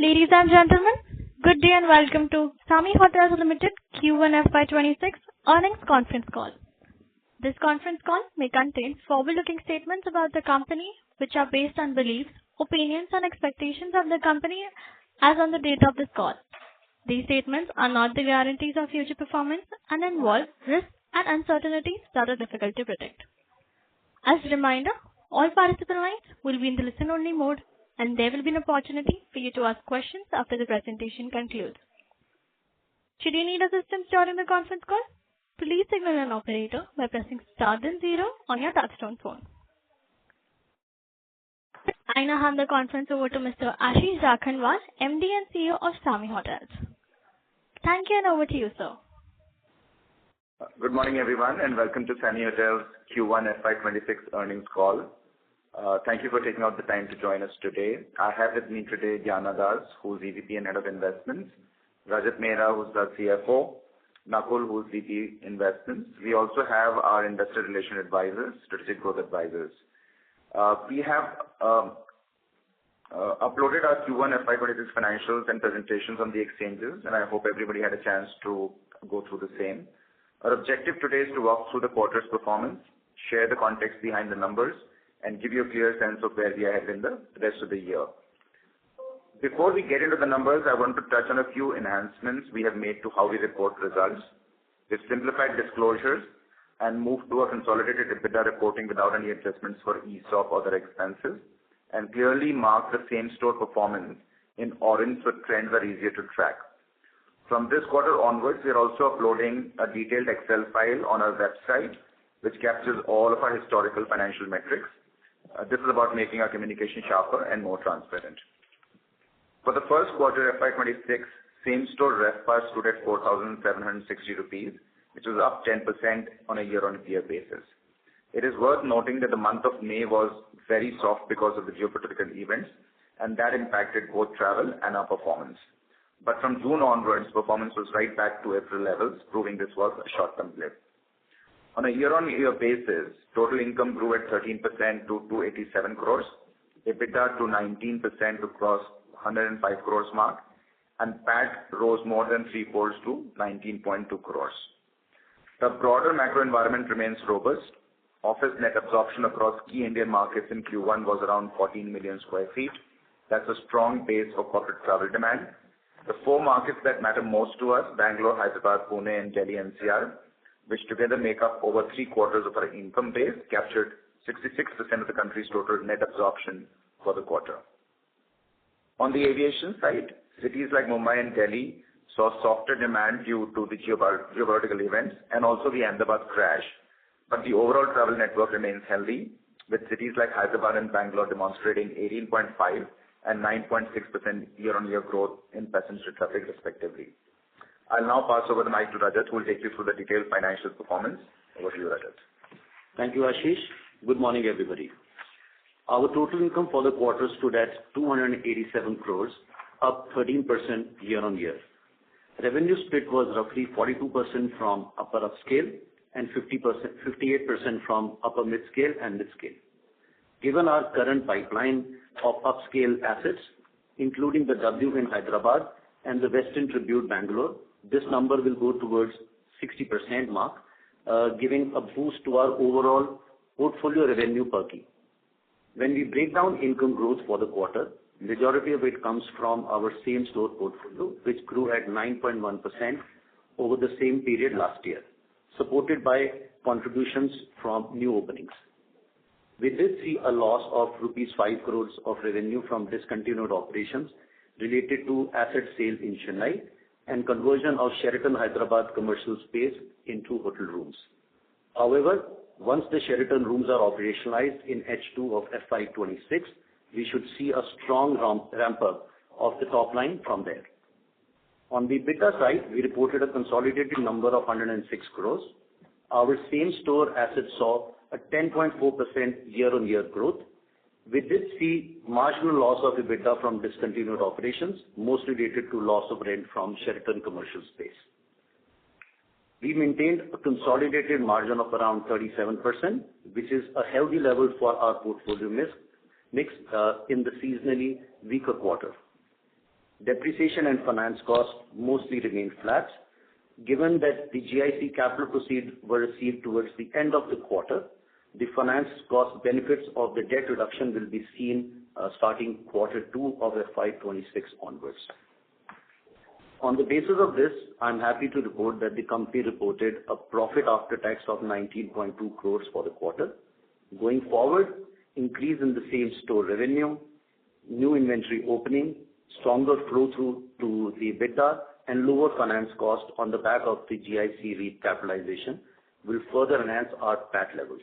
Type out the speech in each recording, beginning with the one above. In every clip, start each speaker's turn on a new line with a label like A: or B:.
A: Ladies and gentlemen, good day and welcome to Samhi Hotels Limited Q1 FY26 earnings conference call. This conference call may contain forward-looking statements about the company, which are based on beliefs, opinions, and expectations of the company as on the date of this call. These statements are not the guarantees of future performance and involve risks and uncertainties that are difficult to predict. As a reminder, all participant lines will be in the listen-only mode, and there will be an opportunity for you to ask questions after the presentation concludes. Should you need assistance during the conference call, please signal an operator by pressing star then 0 on your touchtone phone. I now hand the conference over to Mr. Ashish Jakhanwal, MD and CEO of Samhi Hotels. Thank you, and over to you, sir.
B: Good morning, everyone, and welcome to Samhi Hotels Q1 FY26 earnings call. Thank you for taking out the time to join us today. I have with me today Gyana Das, who's EVP and Head of Investments, Rajat Mehra, who's the CFO, Nakul, who's VP Investments. We also have our Investor Relation Advisors, Strategic Growth Advisors. We have uploaded our Q1 FY26 financials and presentations on the exchanges, and I hope everybody had a chance to go through the same. Our objective today is to walk through the quarter's performance, share the context behind the numbers, and give you a clear sense of where we are headed in the rest of the year. Before we get into the numbers, I want to touch on a few enhancements we have made to how we report results. We've simplified disclosures and moved to a consolidated EBITDA reporting without any adjustments for ESOP or other expenses, and clearly mark the same-store performance in orange so trends are easier to track. From this quarter onwards, we are also uploading a detailed Excel file on our website, which captures all of our historical financial metrics. This is about making our communication sharper and more transparent. For the first quarter FY26, same-store RevPAR stood at 4,760 rupees, which was up 10% on a year-on-year basis. It is worth noting that the month of May was very soft because of the geopolitical events, and that impacted both travel and our performance. But from June onwards, performance was right back to April levels, proving this was a short-term blip. On a year-on-year basis, total income grew at 13% to 287 crores, EBITDA to 19% to cross 105 crores mark, and PAT rose more than three-folds to 19.2 crores. The broader macro environment remains robust. Office net absorption across key Indian markets in Q1 was around 14 million square feet. That's a strong base for corporate travel demand. The four markets that matter most to us, Bangalore, Hyderabad, Pune, and Delhi NCR, which together make up over 3/4 of our income base, captured 66% of the country's total net absorption for the quarter. On the aviation side, cities like Mumbai and Delhi saw softer demand due to the geopolitical events and also the Ahmedabad crash, but the overall travel network remains healthy, with cities like Hyderabad and Bangalore demonstrating 18.5% and 9.6% year-on-year growth in passenger traffic respectively. I'll now pass over the mic to Rajat, who will take you through the detailed financial performance. Over to you, Rajat.
C: Thank you, Ashish. Good morning, everybody. Our total income for the quarter stood at 287 crores, up 13% year-on-year. Revenue split was roughly 42% from upper upscale and 58% from upper mid-scale and mid-scale. Given our current pipeline of upscale assets, including the W in Hyderabad and the Westin Tribute Bangalore, this number will go towards 60% mark, giving a boost to our overall portfolio revenue per key. When we break down income growth for the quarter, majority of it comes from our same-store portfolio, which grew at 9.1% over the same period last year, supported by contributions from new openings. We did see a loss of rupees 5 crores of revenue from discontinued operations related to asset sales in Chennai and conversion of Sheraton Hyderabad commercial space into hotel rooms. However, once the Sheraton rooms are operationalized in H2 of FY26, we should see a strong ramp-up of the top line from there. On the EBITDA side, we reported a consolidated number of 106 crores. Our same-store assets saw a 10.4% year-on-year growth. We did see marginal loss of EBITDA from discontinued operations, mostly related to loss of rent from Sheraton commercial space. We maintained a consolidated margin of around 37%, which is a healthy level for our portfolio mix in the seasonally weaker quarter. Depreciation and finance costs mostly remained flat. Given that the GIC capital proceeds were received towards the end of the quarter, the finance cost benefits of the debt reduction will be seen starting Q2 of FY26 onwards. On the basis of this, I'm happy to report that the company reported a profit after tax of 19.2 crores for the quarter. Going forward, increase in the same-store revenue, new inventory opening, stronger flow-through to the EBITDA, and lower finance cost on the back of the GIC recapitalization will further enhance our PAT levels.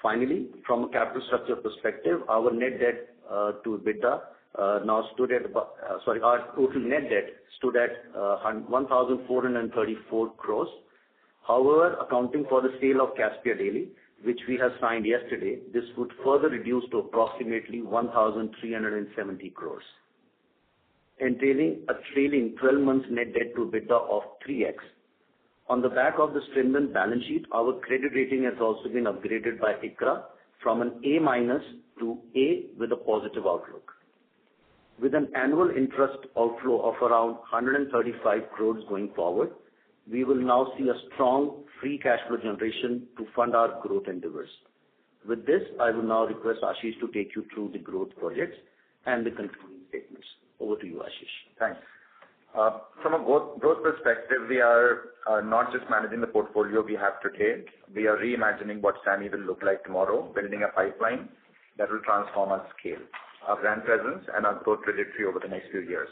C: Finally, from a capital structure perspective, our net debt to EBITDA now stood at our total net debt stood at 1,434 crores. However, accounting for the sale of Caspia Delhi, which we have signed yesterday, this would further reduce to approximately 1,370 crores, entailing a trailing 12 months net debt to EBITDA of 3x. On the back of the strengthened balance sheet, our credit rating has also been upgraded by ICRA from an A- to A with a positive outlook. With an annual interest outflow of around 135 crores going forward, we will now see a strong free cash flow generation to fund our growth endeavors. With this, I will now request Ashish to take you through the growth projects and the concluding statements. Over to you, Ashish.
B: Thanks. From a growth perspective, we are not just managing the portfolio we have today. We are reimagining what Samhi will look like tomorrow, building a pipeline that will transform our scale, our brand presence, and our growth trajectory over the next few years.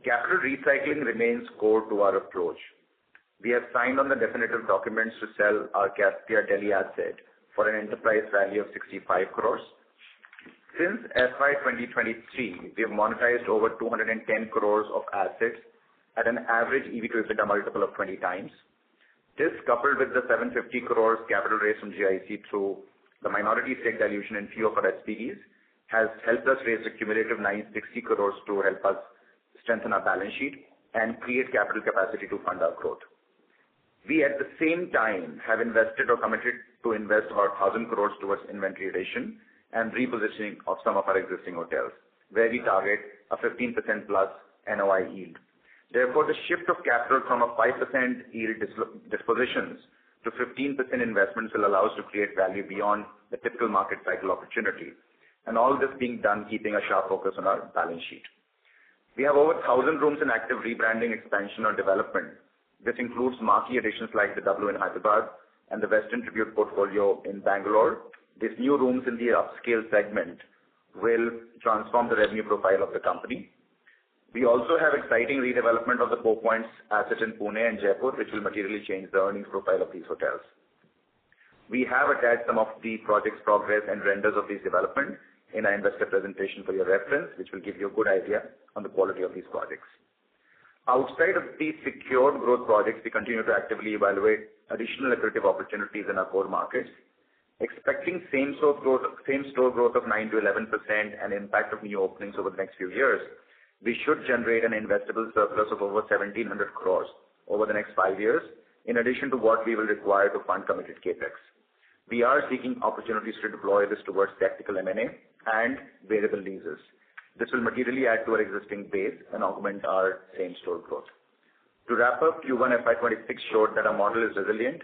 B: Capital recycling remains core to our approach. We have signed on the definitive documents to sell our Caspia Delhi asset for an enterprise value of 65 crores. Since FY 2023, we have monetized over 210 crores of assets at an average EV to EBITDA multiple of 20 times. This, coupled with the 750 crores capital raise from GIC through the minority stake dilution in few of our SPVs, has helped us raise a cumulative 960 crores to help us strengthen our balance sheet and create capital capacity to fund our growth. We, at the same time, have invested or committed to invest about 1,000 crores towards inventory addition and repositioning of some of our existing hotels, where we target a 15% plus NOI yield. Therefore, the shift of capital from a 5% yield dispositions to 15% investments will allow us to create value beyond the typical market cycle opportunity. And all this being done keeping a sharp focus on our balance sheet. We have over 1,000 rooms in active rebranding, expansion, or development. This includes marquee additions like the W in Hyderabad and the Western Tribute portfolio in Bangalore. These new rooms in the upscale segment will transform the revenue profile of the company. We also have exciting redevelopment of the 4 Points asset in Pune and Jaipur, which will materially change the earnings profile of these hotels. We have attached some of the project's progress and renders of these developments in our investor presentation for your reference, which will give you a good idea on the quality of these projects. Outside of these secured growth projects, we continue to actively evaluate additional accretive opportunities in our core markets. Expecting same-store growth of 9 to 11% and impact of new openings over the next few years, we should generate an investable surplus of over 1,700 crores over the next 5 years, in addition to what we will require to fund committed capex. We are seeking opportunities to deploy this towards tactical M&A and variable leases. This will materially add to our existing base and augment our same-store growth. To wrap up, Q1 FY26 showed that our model is resilient,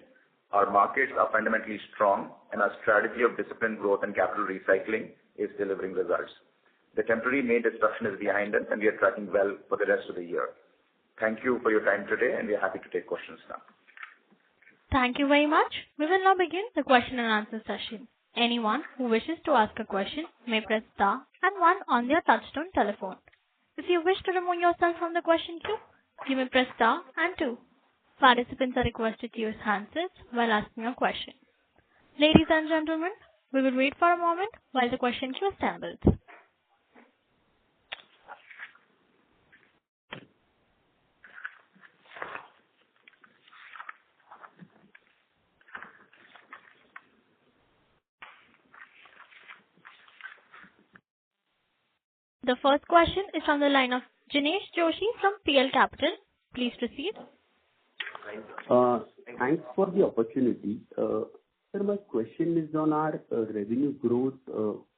B: our markets are fundamentally strong, and our strategy of disciplined growth and capital recycling is delivering results. The temporary May disruption is behind us, and we are tracking well for the rest of the year. Thank you for your time today, and we are happy to take questions now.
A: Thank you very much. We will now begin the question and answer session. Anyone who wishes to ask a question may press star and 1 on their touchtone telephone. If you wish to remove yourself from the question queue, you may press star and 2. Participants are requested to use handsets while asking a question. Ladies and gentlemen, we will wait for a moment while the question queue assembles. The first question is on the line of Jinesh Joshi from PL Capital. Please proceed.
D: Thanks for the opportunity. Sir, my question is on our revenue growth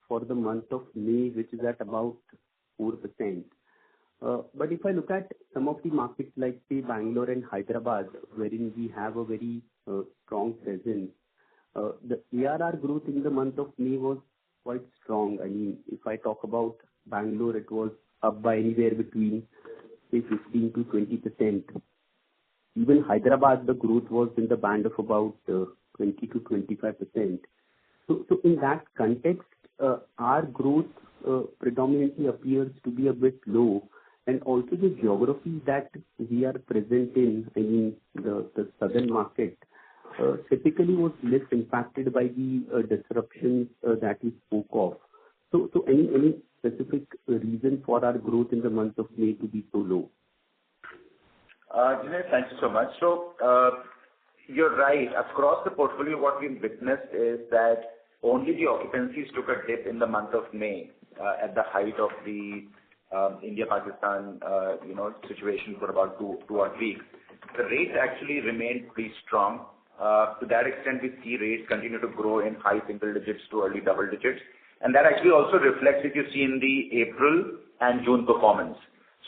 D: for the month of May, which is at about 4%. But if I look at some of the markets like, say, Bangalore and Hyderabad, wherein we have a very strong presence, the ARR growth in the month of May was quite strong. I mean, if I talk about Bangalore, it was up by anywhere between, say, 15 to 20%. Even Hyderabad, the growth was in the band of about 20 to 25%. So in that context, our growth predominantly appears to be a bit low, and also the geography that we are present in, I mean, the southern market, typically was less impacted by the disruptions that you spoke of. So any specific reason for our growth in the month of May to be so low?
B: Dinesh, thank you so much. So, you're right. Across the portfolio, what we've witnessed is that only the occupancies took a dip in the month of May, at the height of the India-Pakistan, situation for about two odd weeks. The rates actually remained pretty strong. To that extent, we see rates continue to grow in high single digits to early double digits. And that actually also reflects if you see in the April and June performance.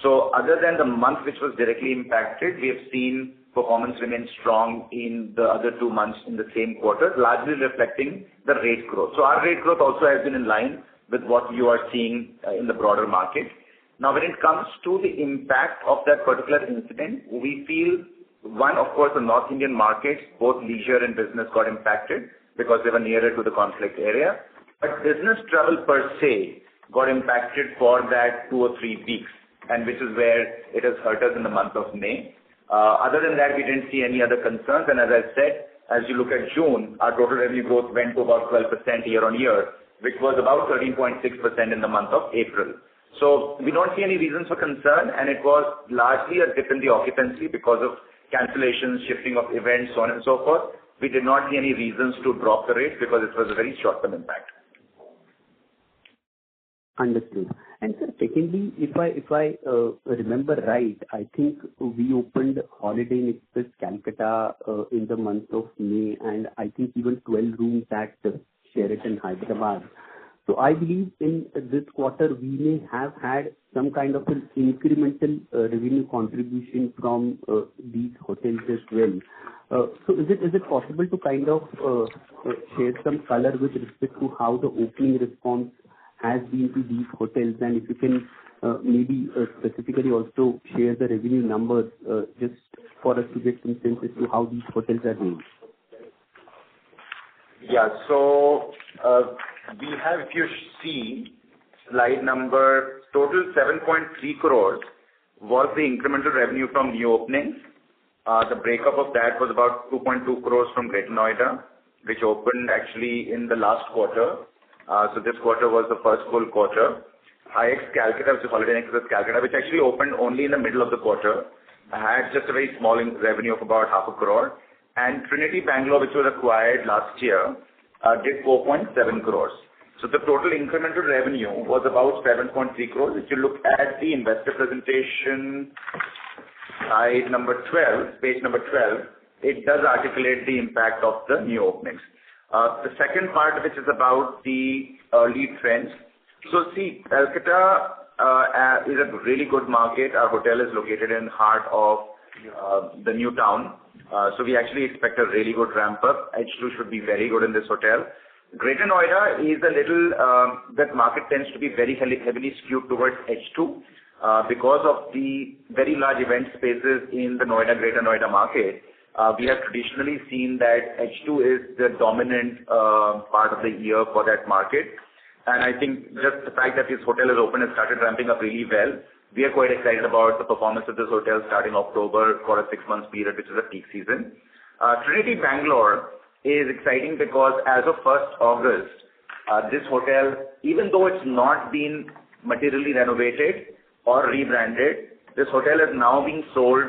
B: So other than the month which was directly impacted, we have seen performance remain strong in the other 2 months in the same quarter, largely reflecting the rate growth. So our rate growth also has been in line with what you are seeing in the broader market. Now, when it comes to the impact of that particular incident, we feel, one, of course, the North Indian markets, both leisure and business got impacted because they were nearer to the conflict area. But business travel per se got impacted for that 2 or 3 weeks, and which is where it has hurt us in the month of May. Other than that, we didn't see any other concerns. And as I said, as you look at June, our total revenue growth went to about 12% year on year, which was about 13.6% in the month of April. So we don't see any reasons for concern, and it was largely a dip in the occupancy because of cancellations, shifting of events, so on and so forth. We did not see any reasons to drop the rates because it was a very short-term impact.
D: Understood. And sir, secondly, if I remember right, I think we opened Holiday Inn Express Calcutta in the month of May, and I think even 12 rooms at Sheraton Hyderabad. So I believe in this quarter we may have had some kind of an incremental revenue contribution from these hotels as well. So is it possible to kind of share some color with respect to how the opening response has been to these hotels, and if you can maybe specifically also share the revenue numbers just for us to get some sense as to how these hotels are doing?
B: Yeah, so we have, if you see slide number, total 7.3 crores was the incremental revenue from new openings. The breakup of that was about 2.2 crores from Greater Noida, which opened actually in the last quarter. So this quarter was the first full quarter. IX Calcutta, which is Holiday Inn Express Calcutta, which actually opened only in the middle of the quarter, had just a very small revenue of about 0.5 crore. And Trinity Bangalore, which was acquired last year, did 4.7 crores. So the total incremental revenue was about 7.3 crores. If you look at the investor presentation, slide number 12, page number 12, it does articulate the impact of the new openings. The second part, which is about the early trends. So see, Calcutta is a really good market. Our hotel is located in heart of the new town. So we actually expect a really good ramp up. H2 should be very good in this hotel. Greater Noida is a little, that market tends to be very heavily skewed towards H2 because of the very large event spaces in the Greater Noida market. We have traditionally seen that H2 is the dominant part of the year for that market. And I think just the fact that this hotel is open and started ramping up really well, we are quite excited about the performance of this hotel starting October for a 6-month period, which is a peak season. Trinity Bangalore is exciting because as of 1st August, this hotel, even though it's not been materially renovated or rebranded, this hotel is now being sold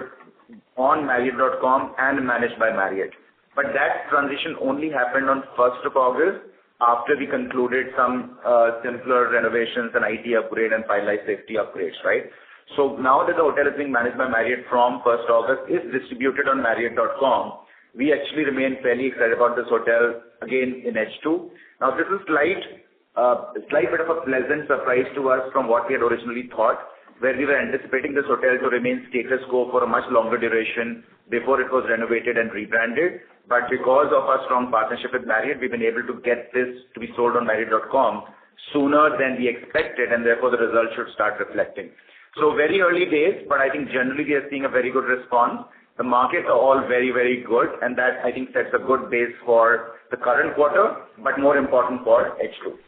B: on Marriott.com and managed by Marriott. But that transition only happened on 1st of August after we concluded some simpler renovations and IT upgrade and fire life safety upgrades, right? So now that the hotel is being managed by Marriott from 1st August, is distributed on Marriott.com, we actually remain fairly excited about this hotel again in H2. Now this is slight bit of a pleasant surprise to us from what we had originally thought, where we were anticipating this hotel to remain status quo for a much longer duration before it was renovated and rebranded. But because of our strong partnership with Marriott, we've been able to get this to be sold on Marriott.com sooner than we expected, and therefore the results should start reflecting. So very early days, but I think generally we are seeing a very good response. The markets are all very, very good, and that I think sets a good base for the current quarter, but more important for H2.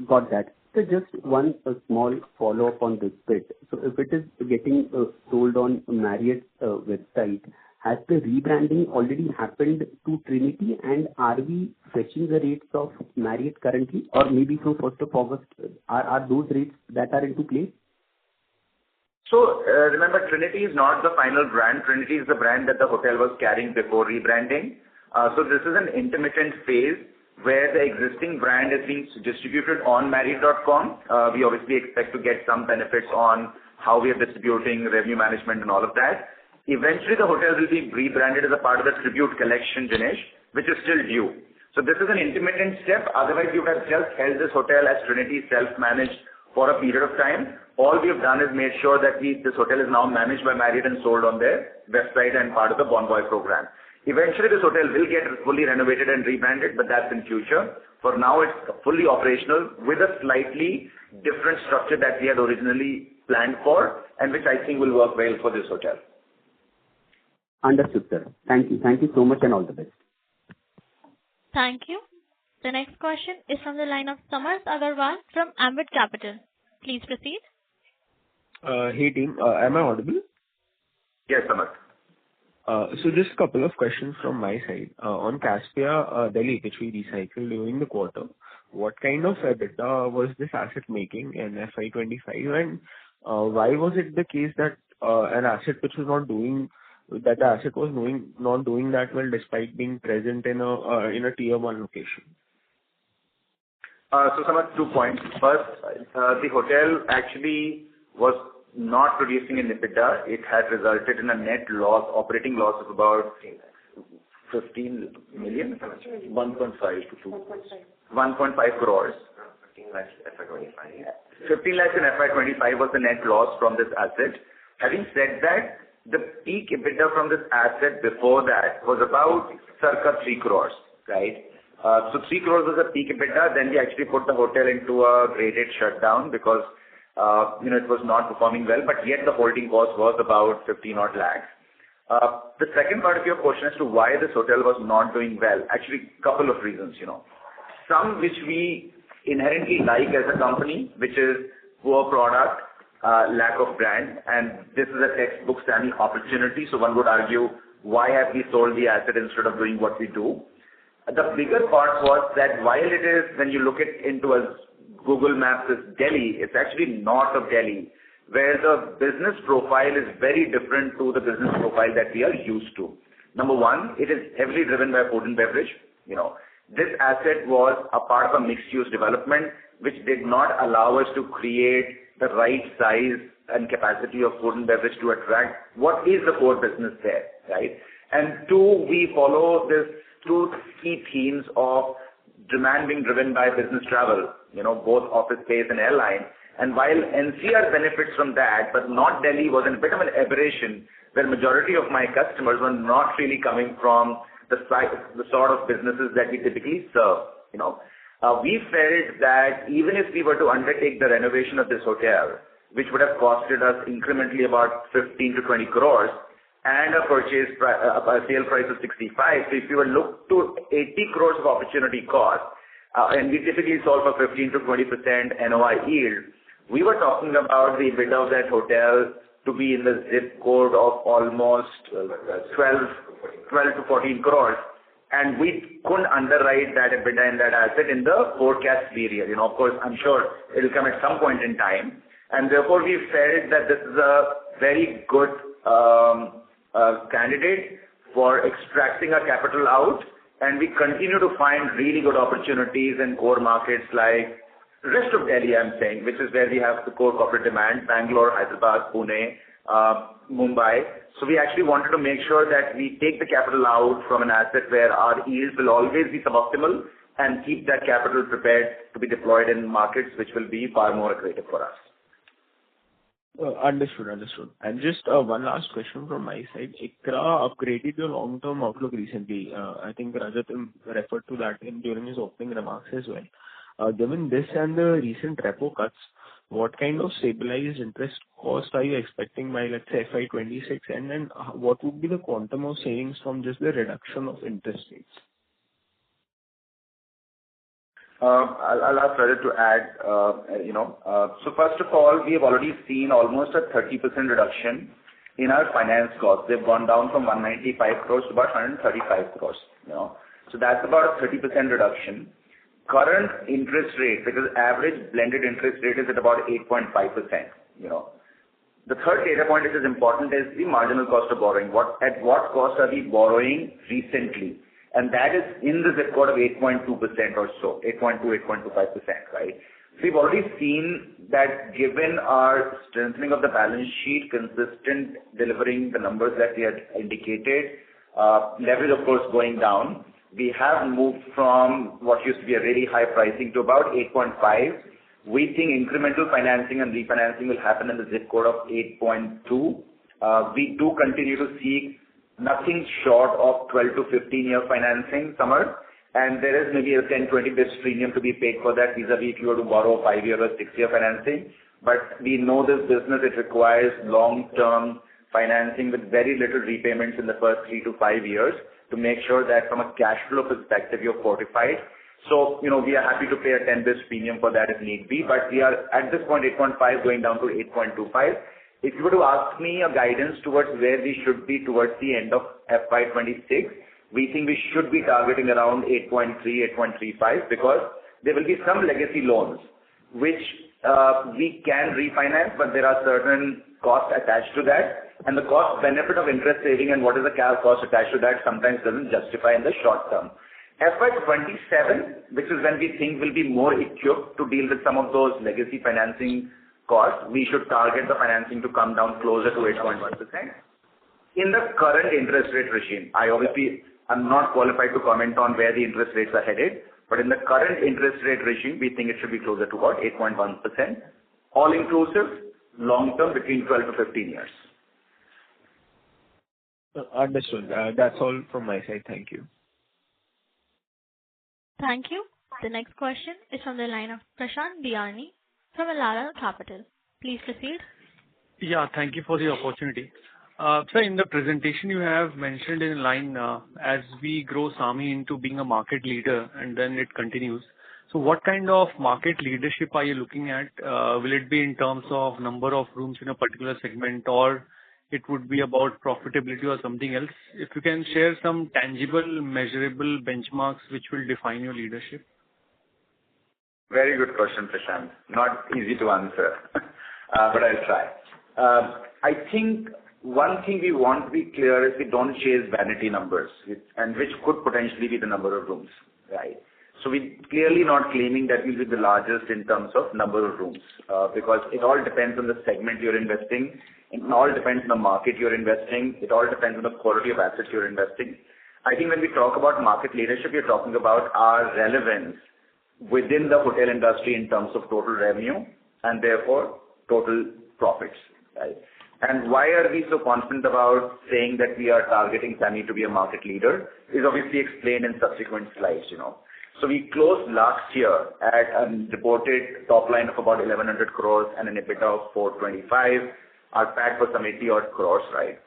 D: Got that. So just one small follow-up on this bit. So if it is getting sold on Marriott's website, has the rebranding already happened to Trinity, and are we fetching the rates of Marriott currently, or maybe from 1st of August, are those rates that are into place?
B: So remember, Trinity is not the final brand. Trinity is the brand that the hotel was carrying before rebranding. So this is an intermittent phase where the existing brand is being distributed on Marriott.com. We obviously expect to get some benefits on how we are distributing, revenue management and all of that. Eventually, the hotel will be rebranded as a part of the Tribute Collection, Dinesh, which is still due. So this is an intermittent step. Otherwise, you would have just held this hotel as Trinity self-managed for a period of time. All we have done is made sure that this hotel is now managed by Marriott and sold on their website and part of the Bonvoy program. Eventually, this hotel will get fully renovated and rebranded, but that's in future. For now, it's fully operational with a slightly different structure that we had originally planned for, and which I think will work well for this hotel.
D: Understood, sir. Thank you. Thank you so much, and all the best.
A: Thank you. The next question is from the line of Samarth Agarwal from Ambit Capital. Please proceed.
E: Hey team, am I audible?
B: Yes, Samarth.
E: So just a couple of questions from my side. On Caspia Delhi, which we recycled during the quarter, what kind of EBITDA was this asset making in FY25, and why was it the case that an asset which was not doing that the asset was not doing that well despite being present in a tier 1 location?
B: So Samarth, 2 points. First, the hotel actually was not producing an EBITDA. It had resulted in a net loss, operating loss of about 15 million, 1.5 to 2. 1.5 crores. 15 lakhs in FY25. 15 lakhs in FY25 was the net loss from this asset. Having said that, the peak EBITDA from this asset before that was about circa 3 crores, right? So 3 crores was a peak EBITDA. Then we actually put the hotel into a graded shutdown because it was not performing well, but yet the holding cost was about 15 odd lakhs. The second part of your question as to why this hotel was not doing well, actually couple of reasons, Some which we inherently like as a company, which is poor product, lack of brand, and this is a textbook Samhi opportunity. So one would argue, why have we sold the asset instead of doing what we do? The bigger part was that while it is, when you look into a Google Maps as Delhi, it's actually north of Delhi, where the business profile is very different to the business profile that we are used to. Number one, it is heavily driven by food and beverage. This asset was a part of a mixed-use development, which did not allow us to create the right size and capacity of food and beverage to attract what is the core business there, right? And two, we follow this 2 key themes of demand being driven by business travel, both office space and airline. And while NCR benefits from that, but not Delhi, was a bit of an aberration where majority of my customers were not really coming from the sort of businesses that we typically serve. We felt that even if we were to undertake the renovation of this hotel, which would have costed us incrementally about 15 to 20 crores, and a sale price of 65. So if you were look to 80 crores of opportunity cost, and we typically solve for 15 to 20% NOI yield, we were talking about the EBITDA of that hotel to be in the zip code of almost 12 to 14 crores. And we couldn't underwrite that EBITDA in that asset in the forecast period. Of course, I'm sure it will come at some point in time. And therefore, we felt that this is a very good candidate for extracting our capital out, and we continue to find really good opportunities in core markets like rest of Delhi, I'm saying, which is where we have the core corporate demand, Bangalore, Hyderabad, Pune, Mumbai. So we actually wanted to make sure that we take the capital out from an asset where our yields will always be suboptimal and keep that capital prepared to be deployed in markets which will be far more accretive for us.
E: Understood. And just one last question from my side. ICRA upgraded your long-term outlook recently. I think Rajat referred to that during his opening remarks as well. Given this and the recent repo cuts, what kind of stabilized interest cost are you expecting by, let's say, FY26? And then what would be the quantum of savings from just the reduction of interest rates?
B: I'll ask Rajat to add, So first of all, we have already seen almost a 30% reduction in our finance costs. They've gone down from 195 crores to about 135 crores, So that's about a 30% reduction. Current interest rate, because average blended interest rate is at about 8.5%, The third data point which is important is the marginal cost of borrowing. At what cost are we borrowing recently? And that is in the zip code of 8.2% or so, 8.2, 8.25%, right? So we've already seen that given our strengthening of the balance sheet, consistent delivering the numbers that we had indicated, leverage, of course, going down, we have moved from what used to be a really high pricing to about 8.5. We think incremental financing and refinancing will happen in the zip code of 8.2. We do continue to seek nothing short of 12 to 15-year financing, Samar, and there is maybe a 10-20 basis premium to be paid for that vis-a-vis if you were to borrow 5-year or 6-year financing. But we know this business, it requires long-term financing with very little repayments in the first 3 to 5 years to make sure that from a cash flow perspective, you're fortified. So, we are happy to pay a 10 basis premium for that if need be, but we are at this point 8.5 going down to 8.25. If you were to ask me a guidance towards where we should be towards the end of FY26, we think we should be targeting around 8.3, 8.35 because there will be some legacy loans which we can refinance, but there are certain costs attached to that. And the cost benefit of interest saving and what is the cost attached to that sometimes doesn't justify in the short term. FY27, which is when we think will be more equipped to deal with some of those legacy financing cost, we should target the financing to come down closer to 8.1%. In the current interest rate regime, I'm not qualified to comment on where the interest rates are headed, but in the current interest rate regime, we think it should be closer to about 8.1%, all inclusive, long term between 12 to 15 years.
E: Understood. That's all from my side. Thank you.
A: Thank you. The next question is from the line of Prashant Biyani from Elara Capital. Please proceed.
F: Yeah, thank you for the opportunity. Sir, in the presentation you have mentioned in line, as we grow Samhi into being a market leader and then it continues. So what kind of market leadership are you looking at? Will it be in terms of number of rooms in a particular segment or it would be about profitability or something else? If you can share some tangible, measurable benchmarks which will define your leadership.
B: Very good question, Prashant. Not easy to answer, but I'll try. I think one thing we want to be clear is we don't chase vanity numbers, and which could potentially be the number of rooms, right? So we're clearly not claiming that we'll be the largest in terms of number of rooms, because it all depends on the segment you're investing. It all depends on the market you're investing. It all depends on the quality of assets you're investing. I think when we talk about market leadership, we're talking about our relevance within the hotel industry in terms of total revenue and therefore total profits, right? And why are we so confident about saying that we are targeting Samhi to be a market leader is obviously explained in subsequent slides, So we closed last year at a reported top line of about 1,100 crores and an EBITDA of 425. Our PAT was some 80 odd crores, right?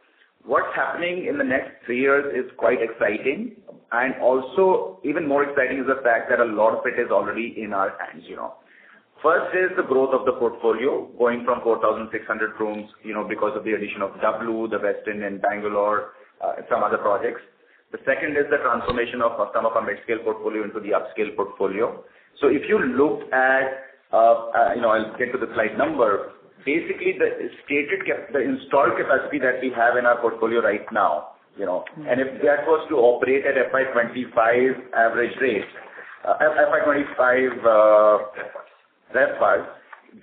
B: What's happening in the next 3 years is quite exciting. And also, even more exciting is the fact that a lot of it is already in our hands, First is the growth of the portfolio, going from 4,600 rooms, because of the addition of W, the Westin in Bangalore, some other projects. The second is the transformation of some of our mid-scale portfolio into the upscale portfolio. So if you look at, I'll get to the slide number. Basically, the installed capacity that we have in our portfolio right now, and if that was to operate at FY25 average rates, FY25 RevPAR,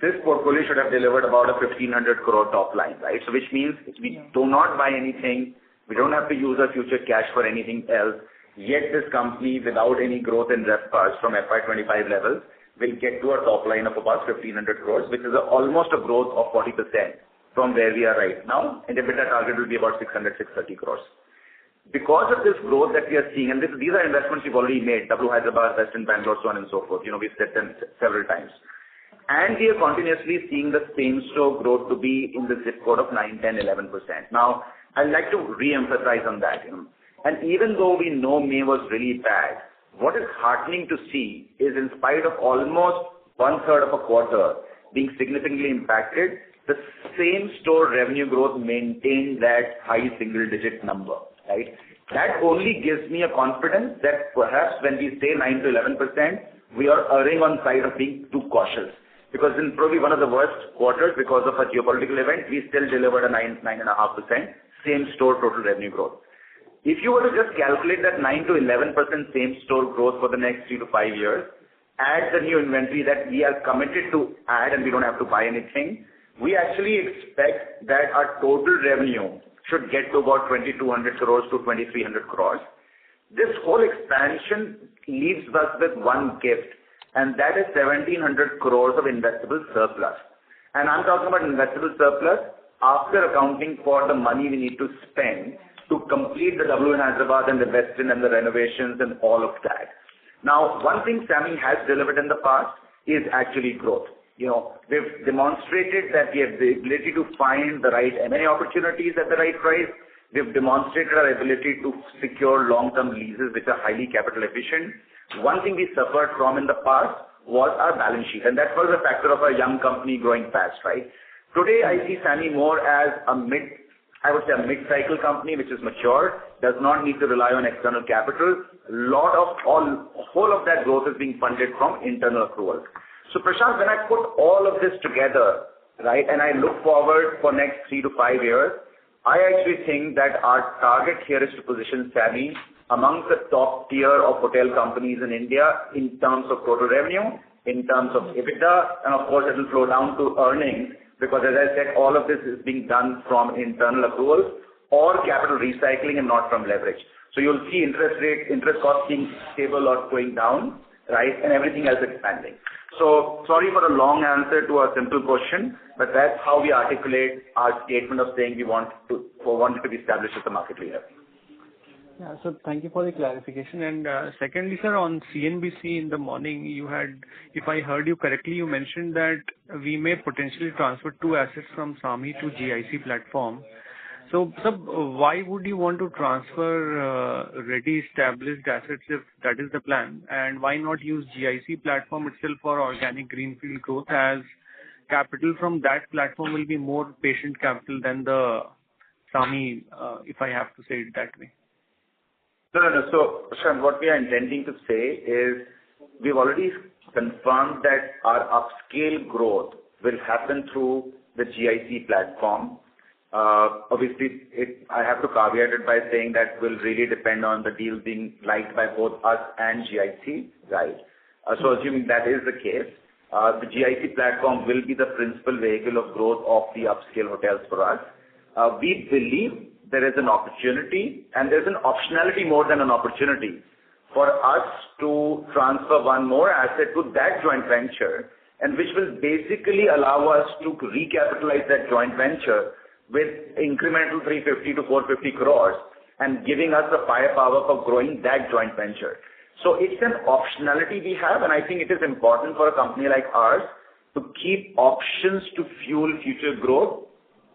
B: this portfolio should have delivered about a 1,500 crore top line, right? So which means we do not buy anything, we don't have to use our future cash for anything else, yet this company, without any growth in RevPARs from FY25 levels, will get to a top line of about 1,500 crores, which is almost a growth of 40% from where we are right now, and EBITDA target will be about 630 crores. Because of this growth that we are seeing, and these are investments we've already made, W Hyderabad, Western Bangalore, so on and so forth. We've said them several times. And we are continuously seeing the same store growth to be in the zip code of 9, 10, 11%. Now, I'd like to re-emphasize on that. And even though we know May was really bad, what is heartening to see is in spite of almost one-third of a quarter being significantly impacted, the same store revenue growth maintained that high single-digit number, right? That only gives me a confidence that perhaps when we say 9 to 11%, we are erring on side of being too cautious. Because in probably one of the worst quarters because of a geopolitical event, we still delivered a 9.5% same store total revenue growth. If you were to just calculate that 9 to 11% same store growth for the next 3 to 5 years, add the new inventory that we are committed to add and we don't have to buy anything, we actually expect that our total revenue should get to about 2,200 crores to 2,300 crores. This whole expansion leaves us with one gift, and that is 1,700 crores of investable surplus. And I'm talking about investable surplus after accounting for the money we need to spend to complete the W in Hyderabad and the Westin and the renovations and all of that. Now, one thing Samhi has delivered in the past is actually growth. We've demonstrated that we have the ability to find the right M&A opportunities at the right price. We've demonstrated our ability to secure long-term leases which are highly capital efficient. One thing we suffered from in the past was our balance sheet, and that was a factor of a young company growing fast, right? Today, I see Samhi more as a mid-cycle company which is mature, does not need to rely on external capital. Whole of that growth is being funded from internal accruals. So Prashant, when I put all of this together, right, and I look forward for next 3 to 5 years, I actually think that our target here is to position Samhi amongst the top tier of hotel companies in India in terms of total revenue, in terms of EBITDA, and of course it will flow down to earnings because as I said, all of this is being done from internal accruals or capital recycling and not from leverage. So you'll see interest costs being stable or going down, right, and everything else expanding. So sorry for the long answer to a simple question, but that's how we articulate our statement of saying we want to be established as a market leader.
F: Yeah, so thank you for the clarification. And secondly, sir, on CNBC in the morning, you had, if I heard you correctly, you mentioned that we may potentially transfer 2 assets from Samhi to GIC platform. So, sir, why would you want to transfer already established assets if that is the plan? And why not use GIC platform itself for organic greenfield growth, as capital from that platform will be more patient capital than the Samhi, if I have to say it that way?
B: No. So, Prashant, what we are intending to say is we've already confirmed that our upscale growth will happen through the GIC platform. Obviously, I have to caveat it by saying that will really depend on the deal being liked by both us and GIC, right? So assuming that is the case, the GIC platform will be the principal vehicle of growth of the upscale hotels for us. We believe there is an opportunity and there's an optionality more than an opportunity for us to transfer one more asset to that joint venture, and which will basically allow us to recapitalize that joint venture with incremental 350 to 450 crores and giving us the firepower for growing that joint venture. So it's an optionality we have, and I think it is important for a company like ours to keep options to fuel future growth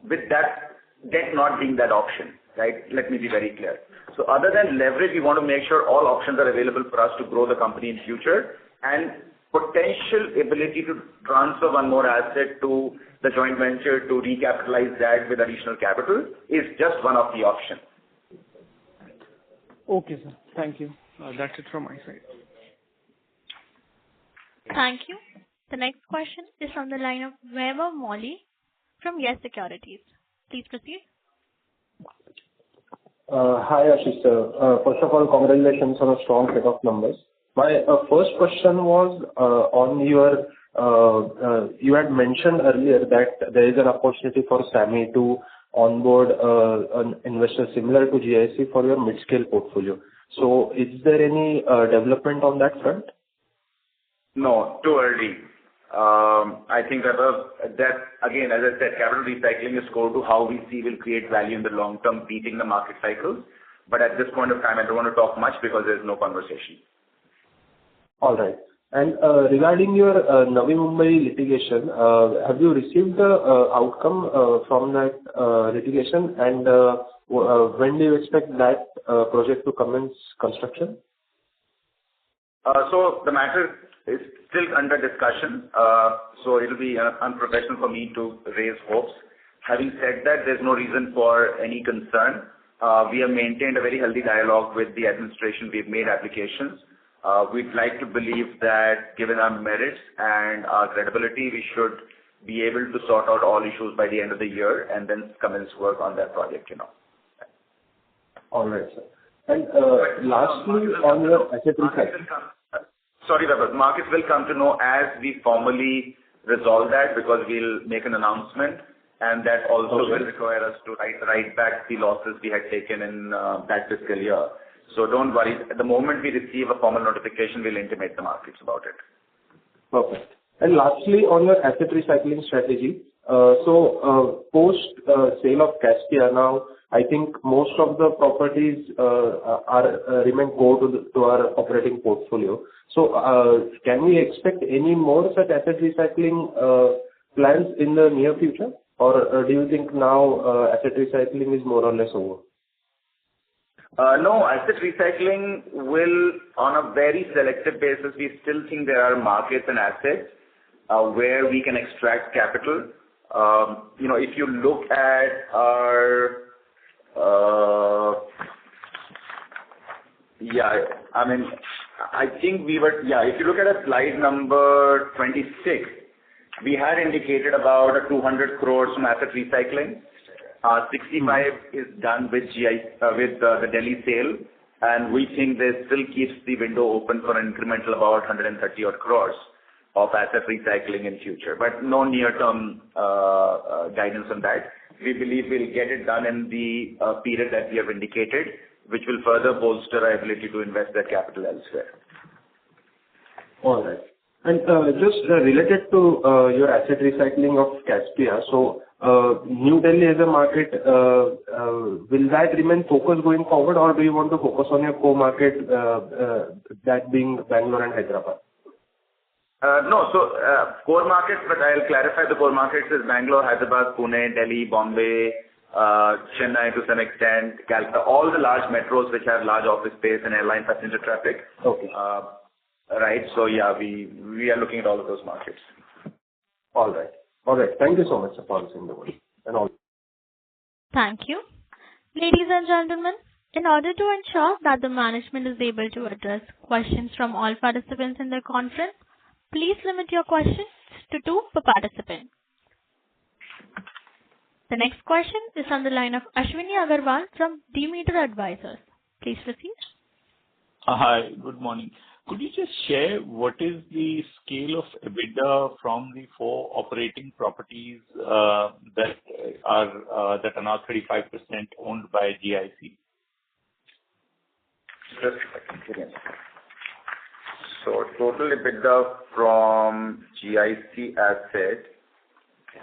B: with that debt not being that option, right? Let me be very clear. So other than leverage, we want to make sure all options are available for us to grow the company in future, and potential ability to transfer one more asset to the joint venture to recapitalize that with additional capital is just one of the options.
F: Okay, sir. Thank you. That's it from my side.
A: Thank you. The next question is from the line of Vaibhav Molly from Yes Securities. Please proceed.
G: Hi, Ashish sir. First of all, congratulations on a strong set of numbers. My first question was on your, you had mentioned earlier that there is an opportunity for Samhi to onboard an investor similar to GIC for your mid-scale portfolio. So is there any development on that front?
B: No, too early. I think that again, as I said, capital recycling is core to how we see will create value in the long term, beating the market cycles. But at this point of time, I don't want to talk much because there's no conversation.
G: All right. And regarding your Navi Mumbai litigation, have you received the outcome from that litigation? And when do you expect that project to commence construction?
B: So the matter is still under discussion. So it'll be unprofessional for me to raise hopes. Having said that, there's no reason for any concern. We have maintained a very healthy dialogue with the administration. We've made applications. We'd like to believe that given our merits and our credibility, we should be able to sort out all issues by the end of the year and then commence work on that project,
G: All right, sir. And lastly, on your asset recycling.
B: Sorry, Vaibhav. Markets will come to know as we formally resolve that, because we'll make an announcement, and that also will require us to write back the losses we had taken in that fiscal year. So don't worry. At the moment we receive a formal notification, we'll intimate the markets about it.
G: Perfect. And lastly, on your asset recycling strategy, post sale of Caspia now, I think most of the properties remain core to our operating portfolio. So can we expect any more such asset recycling plans in the near future, or do you think now asset recycling is more or less over?
B: No, asset recycling will, on a very selective basis, we still think there are markets and assets where we can extract capital. If you look at our, if you look at a slide number 26, we had indicated about 200 crores from asset recycling. 65 is done with the Delhi sale, and we think this still keeps the window open for an incremental about 130 odd crores of asset recycling in future. But no near-term guidance on that. We believe we'll get it done in the period that we have indicated, which will further bolster our ability to invest that capital elsewhere.
G: All right. And just related to your asset recycling of Caspia, so New Delhi as a market, will that remain focused going forward, or do you want to focus on your core market, that being Bangalore and Hyderabad?
B: No, so core markets, but I'll clarify the core markets is Bangalore, Hyderabad, Pune, Delhi, Bombay, Chennai to some extent, Calcutta, all the large metros which have large office space and airline passenger traffic.
G: Okay.
B: Right. So yeah, we are looking at all of those markets.
G: All right. All right. Thank you so much for answering the question and all.
A: Thank you. Ladies and gentlemen, in order to ensure that the management is able to address questions from all participants in the conference, please limit your questions to 2 per participant. The next question is on the line of Ashwini Agarwal from Demeter Advisors. Please proceed.
H: Hi, good morning. Could you just share what is the scale of EBITDA from the 4 operating properties that are now 35% owned by GIC?
B: Just a second. So total EBITDA from GIC asset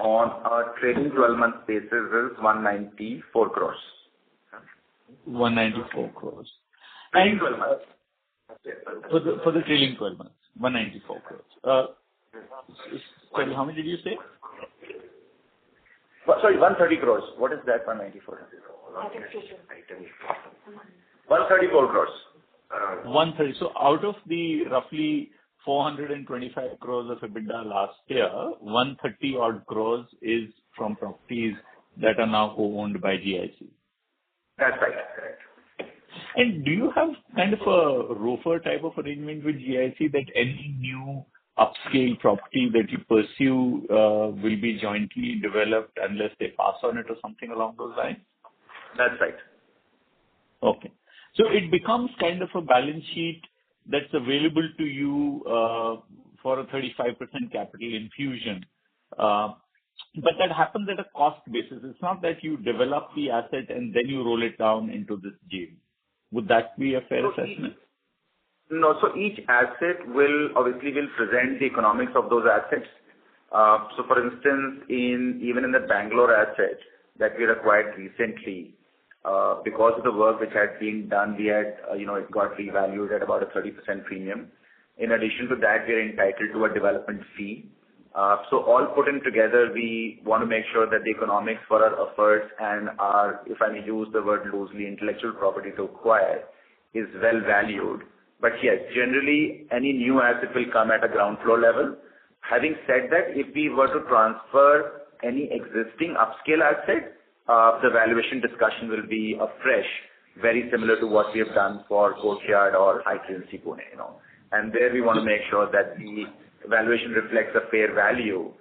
B: on a trailing 12-month basis is 194 crores.
H: 194 crores.
B: Trailing 12 months.
H: For the trailing 12 months, 194 crores. Sorry, how many did you say?
B: Sorry, 130 crores. What is that 194? 134 crores.
H: 130. So out of the roughly 425 crores of EBITDA last year, 130 odd crores is from properties that are now co-owned by GIC.
B: That's right. Correct.
H: And do you have kind of a ROFR type of arrangement with GIC that any new upscale property that you pursue will be jointly developed unless they pass on it or something along those lines?
B: That's right.
H: Okay. So it becomes kind of a balance sheet that's available to you for a 35% capital infusion. But that happens at a cost basis. It's not that you develop the asset and then you roll it down into this game. Would that be a fair assessment?
B: No. So each asset will present the economics of those assets. So for instance, even in the Bangalore asset that we acquired recently, because of the work which had been done, we had, it got revalued at about a 30% premium. In addition to that, we are entitled to a development fee. So all put in together, we want to make sure that the economics for our efforts and our, if I may use the word loosely, intellectual property to acquire is well valued. But yes, generally, any new asset will come at a ground floor level. Having said that, if we were to transfer any existing upscale asset, the valuation discussion will be afresh, very similar to what we have done for Courtyard or High Trinity Pune, And there we want to make sure that the valuation reflects a fair value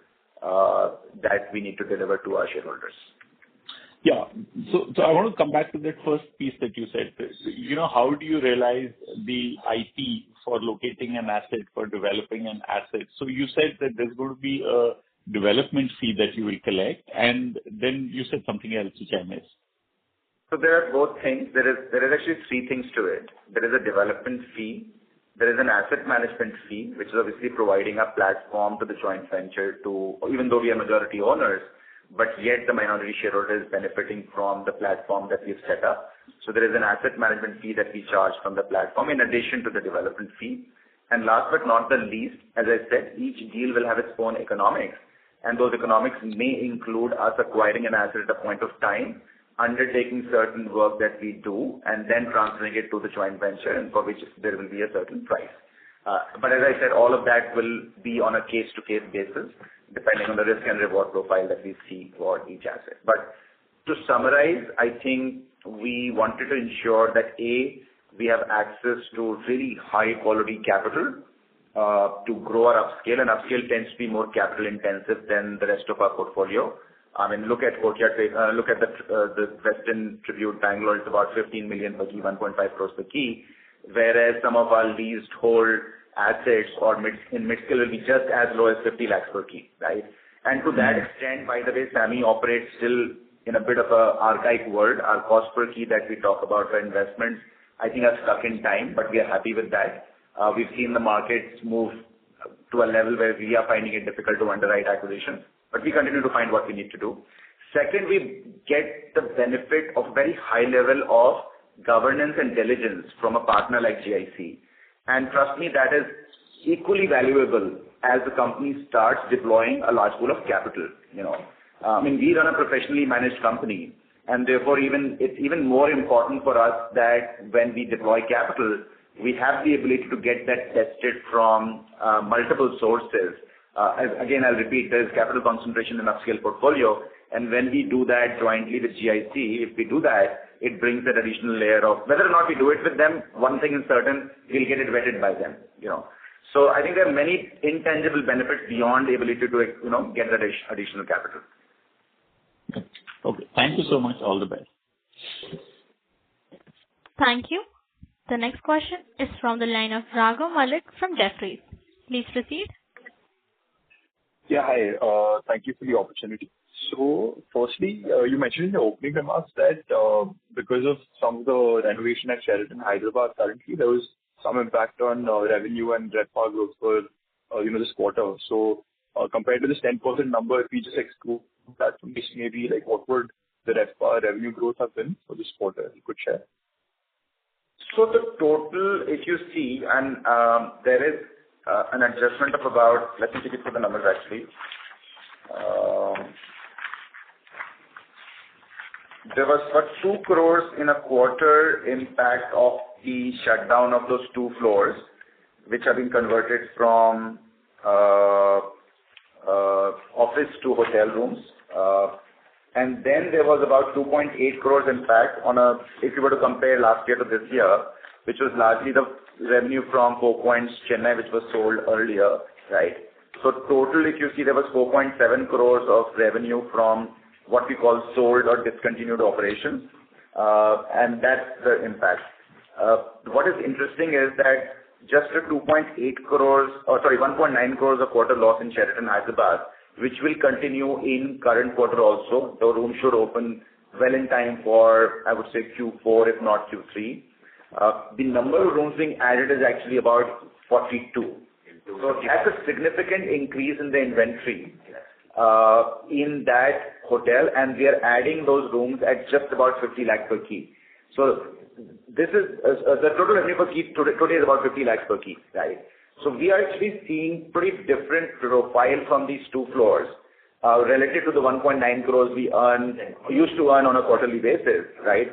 B: that we need to deliver to our shareholders.
H: Yeah. So I want to come back to that first piece that you said. How do you realize the IP for locating an asset, for developing an asset? So you said that there's going to be a development fee that you will collect, and then you said something else which I missed.
B: So there are both things. There is actually three things to it. There is a development fee. There is an asset management fee, which is obviously providing a platform to the joint venture to, even though we are majority owners, but yet the minority shareholder is benefiting from the platform that we've set up. So there is an asset management fee that we charge from the platform in addition to the development fee. And last but not the least, as I said, each deal will have its own economics. And those economics may include us acquiring an asset at a point of time, undertaking certain work that we do, and then transferring it to the joint venture, and for which there will be a certain price. But as I said, all of that will be on a case-to-case basis, depending on the risk and reward profile that we see for each asset. But to summarize, I think we wanted to ensure that A, we have access to really high-quality capital to grow our upscale, and upscale tends to be more capital-intensive than the rest of our portfolio. I mean, look at Courtyard, look at the Western Tribute Bangalore. It's about 15 million per key, 1.5 crores per key, whereas some of our leased hold assets or in mid-scale will be just as low as 50 lakhs per key, right? And to that extent, by the way, Samhi operates still in a bit of a archaic world. Our cost per key that we talk about for investments, I think are stuck in time, but we are happy with that. We've seen the markets move to a level where we are finding it difficult to underwrite acquisitions, but we continue to find what we need to do. Second, we get the benefit of very high level of governance and diligence from a partner like GIC. And trust me, that is equally valuable as the company starts deploying a large pool of capital. I mean, we run a professionally managed company, and therefore it's even more important for us that when we deploy capital, we have the ability to get that tested from multiple sources. Again, I'll repeat, there's capital concentration in upscale portfolio, and when we do that jointly with GIC, if we do that, it brings that additional layer of whether or not we do it with them. One thing is certain, we'll get it vetted by them. So I think there are many intangible benefits beyond the ability to get that additional capital.
H: Okay. Thank you so much. All the best.
A: Thank you. The next question is from the line of Raghav Malik from Jefferies. Please proceed.
I: Yeah, hi. Thank you for the opportunity. So, firstly, you mentioned in the opening remarks that because of some of the renovation at Sheraton Hyderabad currently, there was some impact on revenue and RevPAR growth for this quarter. So, compared to this 10% number, if we just exclude that from this, maybe like what would the RevPAR revenue growth have been for this quarter? If you could share.
B: So the total, if you see, and there is an adjustment of about, let me take it for the numbers actually. There was about 2 crores in a quarter impact of the shutdown of those 2 floors, which have been converted from office to hotel rooms. And then there was about 2.8 crores impact if you were to compare last year to this year, which was largely the revenue from 4 Points Chennai, which was sold earlier, right? So total, if you see, there was 4.7 crores of revenue from what we call sold or discontinued operations, and that's the impact. What is interesting is that just a 1.9 crores a quarter loss in Sheraton Hyderabad, which will continue in current quarter also. The room should open well in time for, I would say, Q4, if not Q3. The number of rooms being added is actually about 42. So that's a significant increase in the inventory in that hotel, and we are adding those rooms at just about 50 lakh per key. So this is the total revenue per key today is about 50 lakhs per key, right? So we are actually seeing pretty different profile from these two floors relative to the 1.9 crores we used to earn on a quarterly basis, right?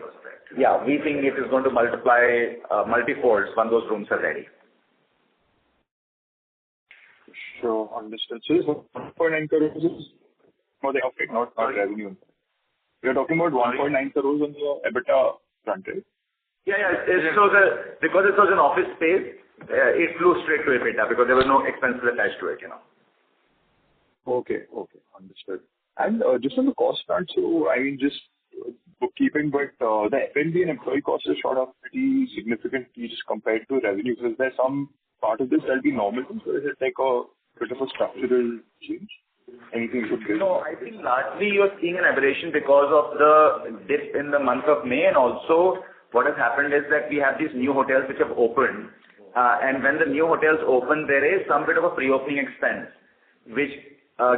B: Yeah, we think it is going to multiply multi-folds when those rooms are ready.
I: Sure, understood. So this 1.9 crores is for the profit, not revenue. You're talking about 1.9 crores on the EBITDA front, right?
B: Yeah. Because it was an office space, it flew straight to EBITDA because there were no expenses attached to it,
I: Okay, understood. And just on the cost front, so I mean, just bookkeeping, but the F&B and employee costs are shot up pretty significantly just compared to revenue. So is there some part of this that'll be normal, or is it like a bit of a structural change? Anything you could give?
B: No, I think largely you're seeing an aberration because of the dip in the month of May, and also what has happened is that we have these new hotels which have opened, and when the new hotels open, there is some bit of a pre-opening expense which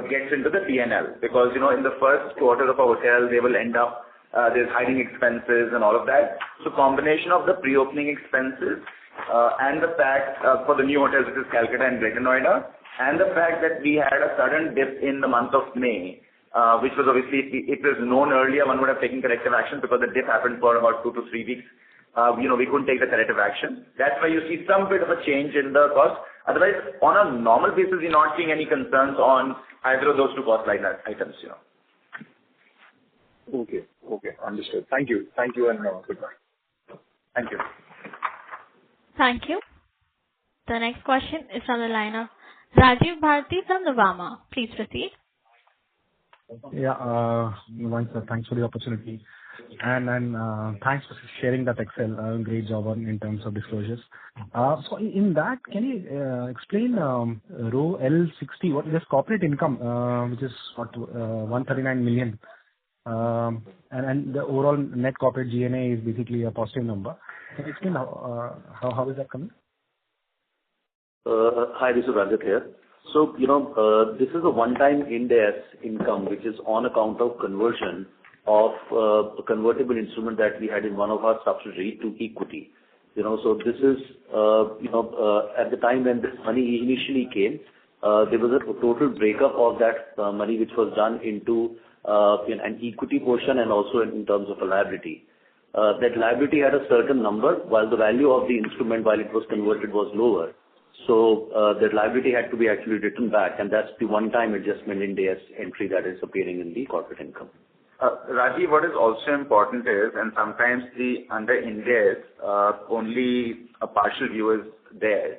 B: gets into the P&L because in the first quarter of a hotel they will end up there's hiding expenses and all of that. So combination of the pre-opening expenses and the fact for the new hotels, which is Calcutta and Greater Noida, and the fact that we had a sudden dip in the month of May, which was obviously, if it was known earlier, one would have taken corrective action because the dip happened for about 2 to 3 weeks. We couldn't take the corrective action. That's why you see some bit of a change in the cost. Otherwise, on a normal basis, we're not seeing any concerns on either of those two cost line items.
I: Okay, understood. Thank you, and goodbye.
B: Thank you.
A: Thank you. The next question is on the line of Rajiv Bharati from Nuvama. Please proceed.
J: Yeah, sir, thanks for the opportunity. And thanks for sharing that Excel. Great job in terms of disclosures. So in that, can you explain row L60, what is corporate income, which is 139 million, and the overall net corporate G&A is basically a positive number. Can you explain how is that coming?
C: Hi, this is Rajat here. So, this is a one-time Ind AS income, which is on account of conversion of a convertible instrument that we had in one of our subsidiaries to equity. So this is, at the time when this money initially came, there was a total breakup of that money which was done into an equity portion and also in terms of a liability. That liability had a certain number, while the value of the instrument, while it was converted, was lower. So that liability had to be actually written back, and that's the one-time adjustment in the entry that is appearing in the corporate income.
B: Rajiv, what is also important is, and sometimes under Ind AS, only a partial view is there.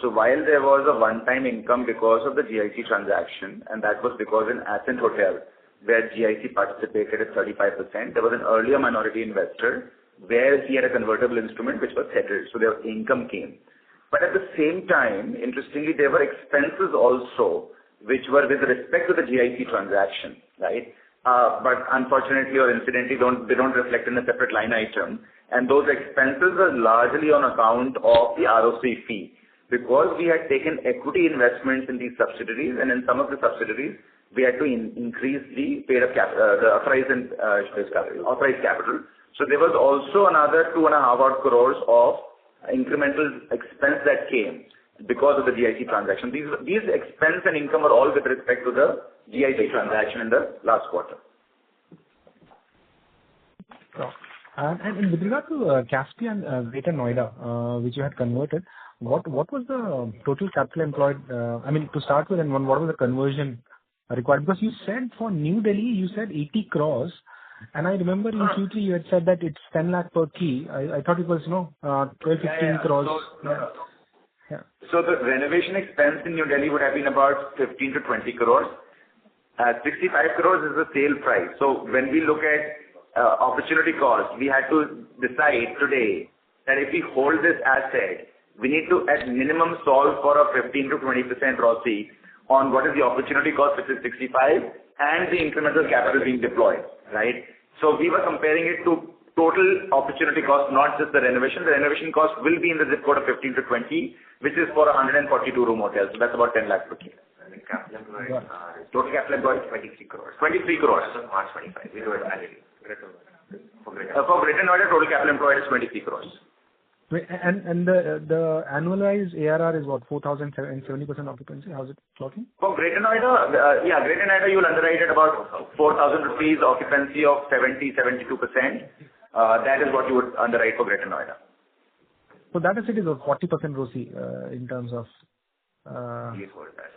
B: So while there was a one-time income because of the GIC transaction, and that was because in Ascent Hotel, where GIC participated at 35%, there was an earlier minority investor where he had a convertible instrument which was settled, so their income came. But at the same time, interestingly, there were expenses also which were with respect to the GIC transaction, right? But unfortunately or incidentally, they don't reflect in a separate line item. And those expenses are largely on account of the ROC fee. Because we had taken equity investments in these subsidiaries, and in some of the subsidiaries, we had to increase the paid-up the authorized capital. So there was also another 2.5 crores of incremental expense that came because of the GIC transaction. These expense and income are all with respect to the GIC transaction in the last quarter.
J: And with regard to Caspia and Greater Noida, which you had converted, what was the total capital employed? To start with, and what was the conversion required? Because you said for New Delhi, you said 80 crores. And I remember in Q3 you had said that it's 10 lakh per key. I thought it was 12-15 crores.
B: Yeah. So the renovation expense in New Delhi would have been about 15 to 20 crores. 65 crores is the sale price. So when we look at opportunity cost, we had to decide today that if we hold this asset, we need to at minimum solve for a 15 to 20% ROC on what is the opportunity cost, which is 65, and the incremental capital being deployed, right? So we were comparing it to total opportunity cost, not just the renovation. The renovation cost will be in the zip code of 15 to 20, which is for a 142 room hotel. So that's about 10 lakhs per key.
K: Capital employed,
B: Total capital employed 23 crores. 23 crores.
K: As of March 25. We do it annually.
B: For Greater Noida, total capital employed is 23 crores.
J: And the annualized ARR is what, 4,070% occupancy? How's it clocking?
B: For Greater Noida, Greater Noida, you'll underwrite at about 4,000 rupees, occupancy of 72%. That is what you would underwrite for Greater Noida.
J: So that is, it is a 40% ROCE in terms of.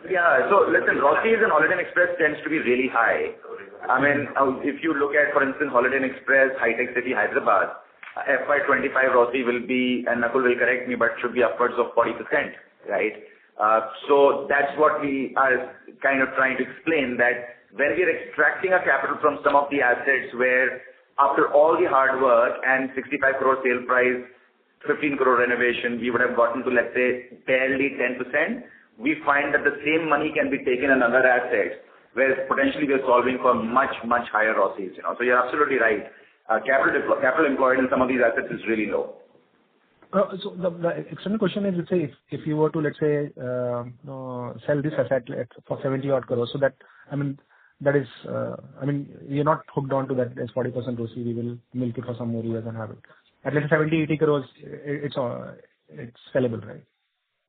B: Yeah. So listen, ROCE in Holiday Inn Express tends to be really high. I mean, if you look at, for instance, Holiday Inn Express, High-Tech City, Hyderabad, FY25 ROCE will be, and Nakul will correct me, but should be upwards of 40%, right? So that's what we are kind of trying to explain, that when we are extracting our capital from some of the assets where after all the hard work and 65 crore sale price, 15 crore renovation, we would have gotten to, let's say, barely 10%. We find that the same money can be taken in other assets, where potentially we are solving for much, much higher ROCEs, you know. So you're absolutely right. Capital employed in some of these assets is really low.
J: So the external question is, let's say, if you were to, let's say, sell this asset for 70 odd crores, so that, I mean, that is, I mean, you're not hooked on to that as 40% ROCE, we will milk it for some more years and have it. At least 70, 80 crores, it's sellable, right?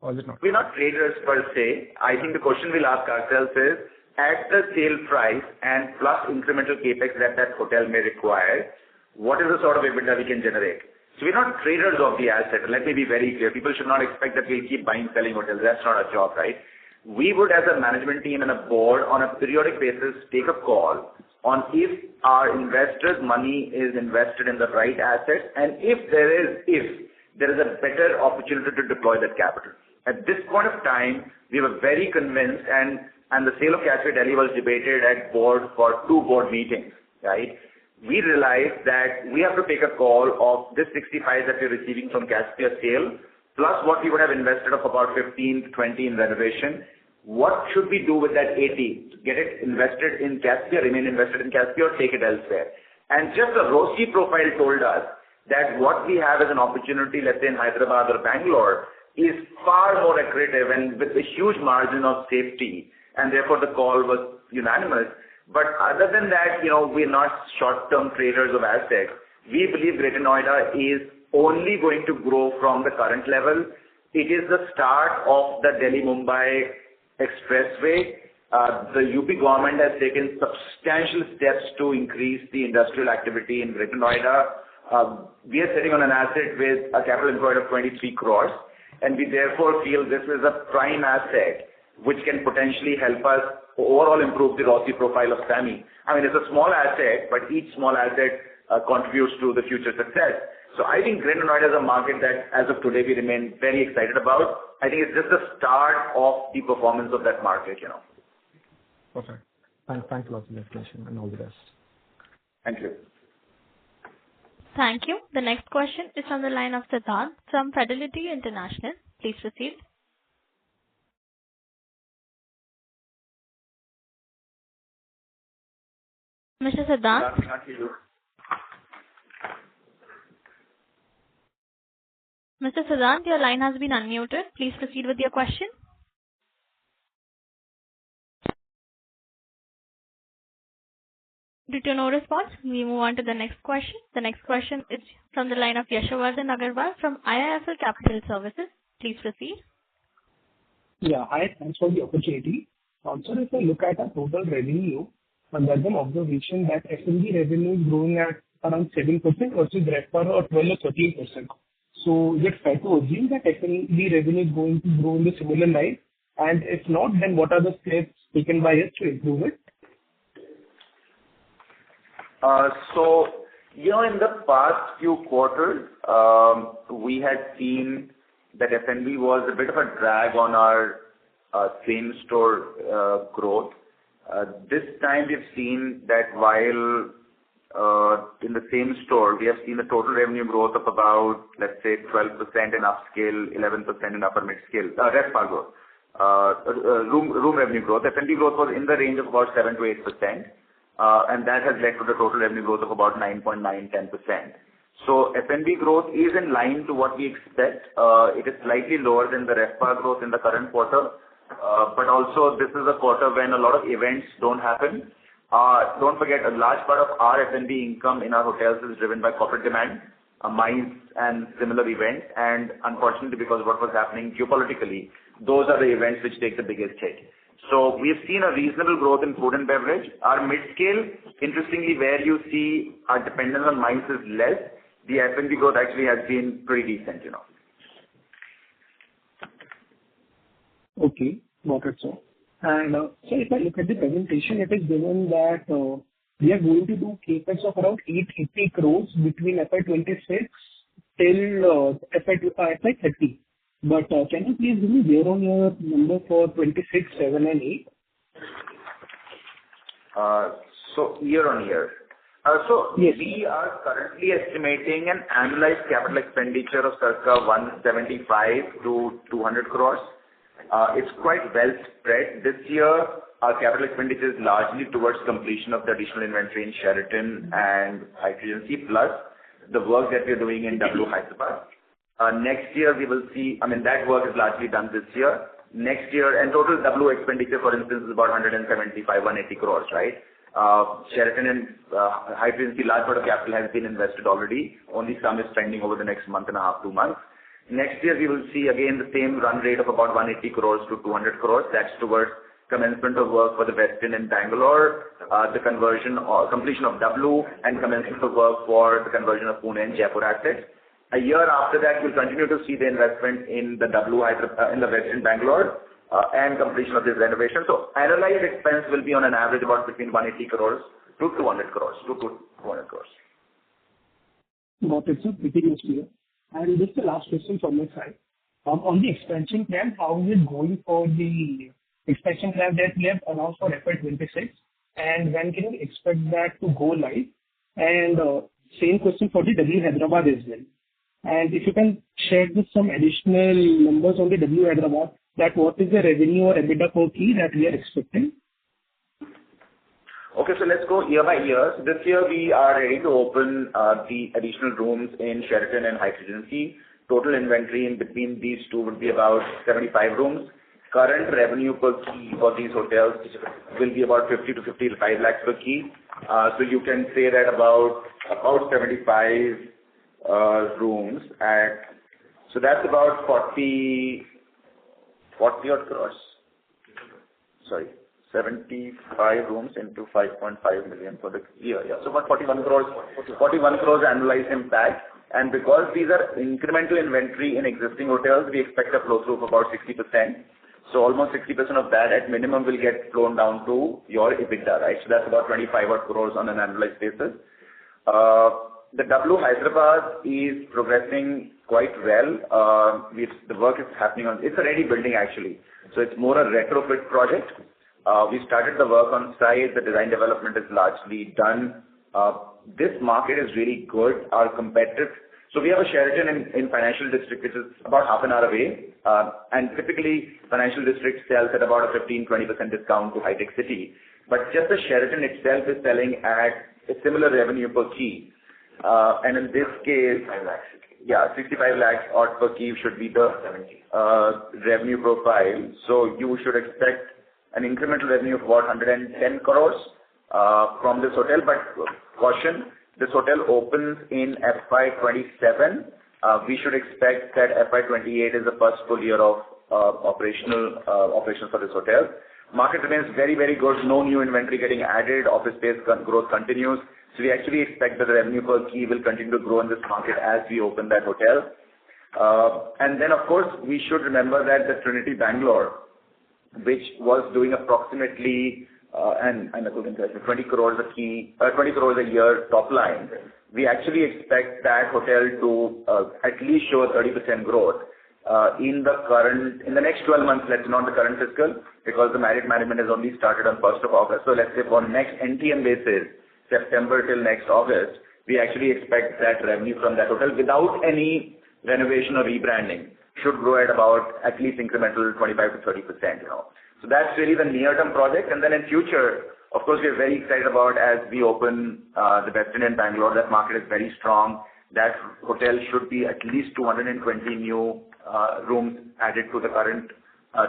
J: Or is it not?
B: We're not traders per se. I think the question we'll ask ourselves is, at the sale price and plus incremental capex that hotel may require, what is the sort of EBITDA we can generate? So we're not traders of the asset. Let me be very clear. People should not expect that we'll keep buying, selling hotels. That's not our job, right? We would, as a management team and a board, on a periodic basis, take a call on if our investors' money is invested in the right assets, and if there is a better opportunity to deploy that capital. At this point of time, we were very convinced, and the sale of Caspia Delhi was debated at board for 2 board meetings, right? We realized that we have to take a call of this 65 that we're receiving from Caspia sale, plus what we would have invested of about 15 to 20 in renovation. What should we do with that 80? Get it invested in Caspia, remain invested in Caspia, or take it elsewhere? And just the ROCE profile told us that what we have as an opportunity, let's say in Hyderabad or Bangalore, is far more accretive and with a huge margin of safety, and therefore the call was unanimous. But other than that, you know, we're not short-term traders of assets. We believe Greater Noida is only going to grow from the current level. It is the start of the Delhi-Mumbai expressway. The UP government has taken substantial steps to increase the industrial activity in Greater Noida. We are sitting on an asset with a capital employed of 23 crores, and we therefore feel this is a prime asset which can potentially help us overall improve the ROCE profile of SAMHI. I mean, it's a small asset, but each small asset contributes to the future success. So I think Greater Noida is a market that, as of today, we remain very excited about. I think it's just the start of the performance of that market, you know.
J: Perfect. Thanks a lot for the explanation, and all the best.
B: Thank you.
A: Thank you. The next question is on the line of Siddharth from Fidelity International. Please proceed. Mr. Siddharth? Mr. Siddharth, your line has been unmuted. Please proceed with your question. Due to no response, we move on to the next question. The next question is from the line of Yashovardhan Agarwal from IIFL Capital Services. Please proceed.
L: Yeah, hi. Thanks for the opportunity. Also, if I look at our total revenue, there's an observation that F&B revenue is growing at around 7% versus RevPAR or 12 or 13%. So is it fair to assume that F&B revenue is going to grow in the similar line? And if not, then what are the steps taken by us to improve it?
B: So, you know, in the past few quarters, we had seen that F&B was a bit of a drag on our same-store growth. This time we've seen that while in the same store, we have seen a total revenue growth of about, let's say, 12% in upscale, 11% in upper mid-scale, RevPAR growth. Room revenue growth. F&B growth was in the range of about 7 to 8%. And that has led to the total revenue growth of about 9.9-10%. So F&B growth is in line to what we expect. It is slightly lower than the RevPAR growth in the current quarter. But also this is a quarter when a lot of events don't happen. Don't forget, a large part of our F&B income in our hotels is driven by corporate demand, MICE and similar events. And unfortunately, because of what was happening geopolitically, those are the events which take the biggest hit. So we've seen a reasonable growth in food and beverage. Our mid-scale, interestingly, where you see our dependence on MICE is less, the F&B growth actually has been pretty decent,
L: Okay, got it, sir. And so if I look at the presentation, it is given that we are going to do capex of around 880 crores between FY26 till FY30. But can you please give me year-on-year number for 26, 7 and 8?
B: So year-on-year.
L: Yes.
B: We are currently estimating an annualized capital expenditure of circa 175 to 200 crores. It's quite well spread. This year, our capital expenditure is largely towards completion of the additional inventory in Sheraton and Hyatt Regency, plus the work that we're doing in W Hyderabad. Next year, we will see, that work is largely done this year. Next year, and total W expenditure, for instance, is about 175, 180 crores, right? Sheraton and Hyatt Regency, large part of capital has been invested already. Only some is pending over the next month and a half, 2 months. Next year, we will see again the same run rate of about 180 crores to 200 crores. That's towards commencement of work for the Westin in Bangalore, the conversion or completion of W, and commencement of work for the conversion of Pune and Jaipur assets. A year after that, we'll continue to see the investment in the in the Westin Bangalore and completion of this renovation. So annualized expense will be on an average about between 180 crores to 200 crores.
L: Got it, sir. Pretty much clear. And just the last question from my side. On the expansion plan, how is it going for the expansion plan that we have announced for FY26? And when can we expect that to go live? And same question for the W Hyderabad as well. And if you can share just some additional numbers on the W Hyderabad, that what is the revenue or EBITDA per key that we are expecting?
B: Okay, so let's go year by year. So this year we are ready to open the additional rooms in Sheraton and Hyatt Regency. Total inventory in between these two would be about 75 rooms. Current revenue per key for these hotels will be about 50 to 55 lakhs per key. So you can say that about 75 rooms so that's about 40 odd crores. Sorry. 75 rooms into 5.5 million for the year. Yeah. So about 41 crores annualized impact. And because these are incremental inventory in existing hotels, we expect a flow through of about 60%. So almost 60% of that at minimum will get flown down to your EBITDA, right? So that's about 25 odd crores on an annualized basis. The W Hyderabad is progressing quite well. The work is happening it's a ready building actually. So it's more a retrofit project. We started the work on site. The design development is largely done. This market is really good. So we have a Sheraton in Financial District, which is about half an hour away. And typically, Financial District sells at about a 15-20% discount to high-tech city. But just the Sheraton itself is selling at a similar revenue per key. And in this case, 65 lakhs odd per key should be the revenue profile. So you should expect an incremental revenue of about 110 crores from this hotel. But caution, this hotel opens in FY27. We should expect that FY28 is the first full year of operations for this hotel. Market remains very, very good. No new inventory getting added. Office space growth continues. So we actually expect that the revenue per key will continue to grow in this market as we open that hotel. And then, of course, we should remember that the Trinity Bangalore, which was doing approximately 20 crores a year top line, we actually expect that hotel to at least show a 30% growth in the next 12 months, let's not the current fiscal, because the Marriott management has only started on 1st of August. So let's say for next NTM basis, September till next August, we actually expect that revenue from that hotel without any renovation or rebranding should grow at least incremental 25 to 30%. So that's really the near-term project. And then in future, of course, we're very excited about as we open the Westin in Bangalore. That market is very strong. that hotel should be at least 220 new rooms added to the current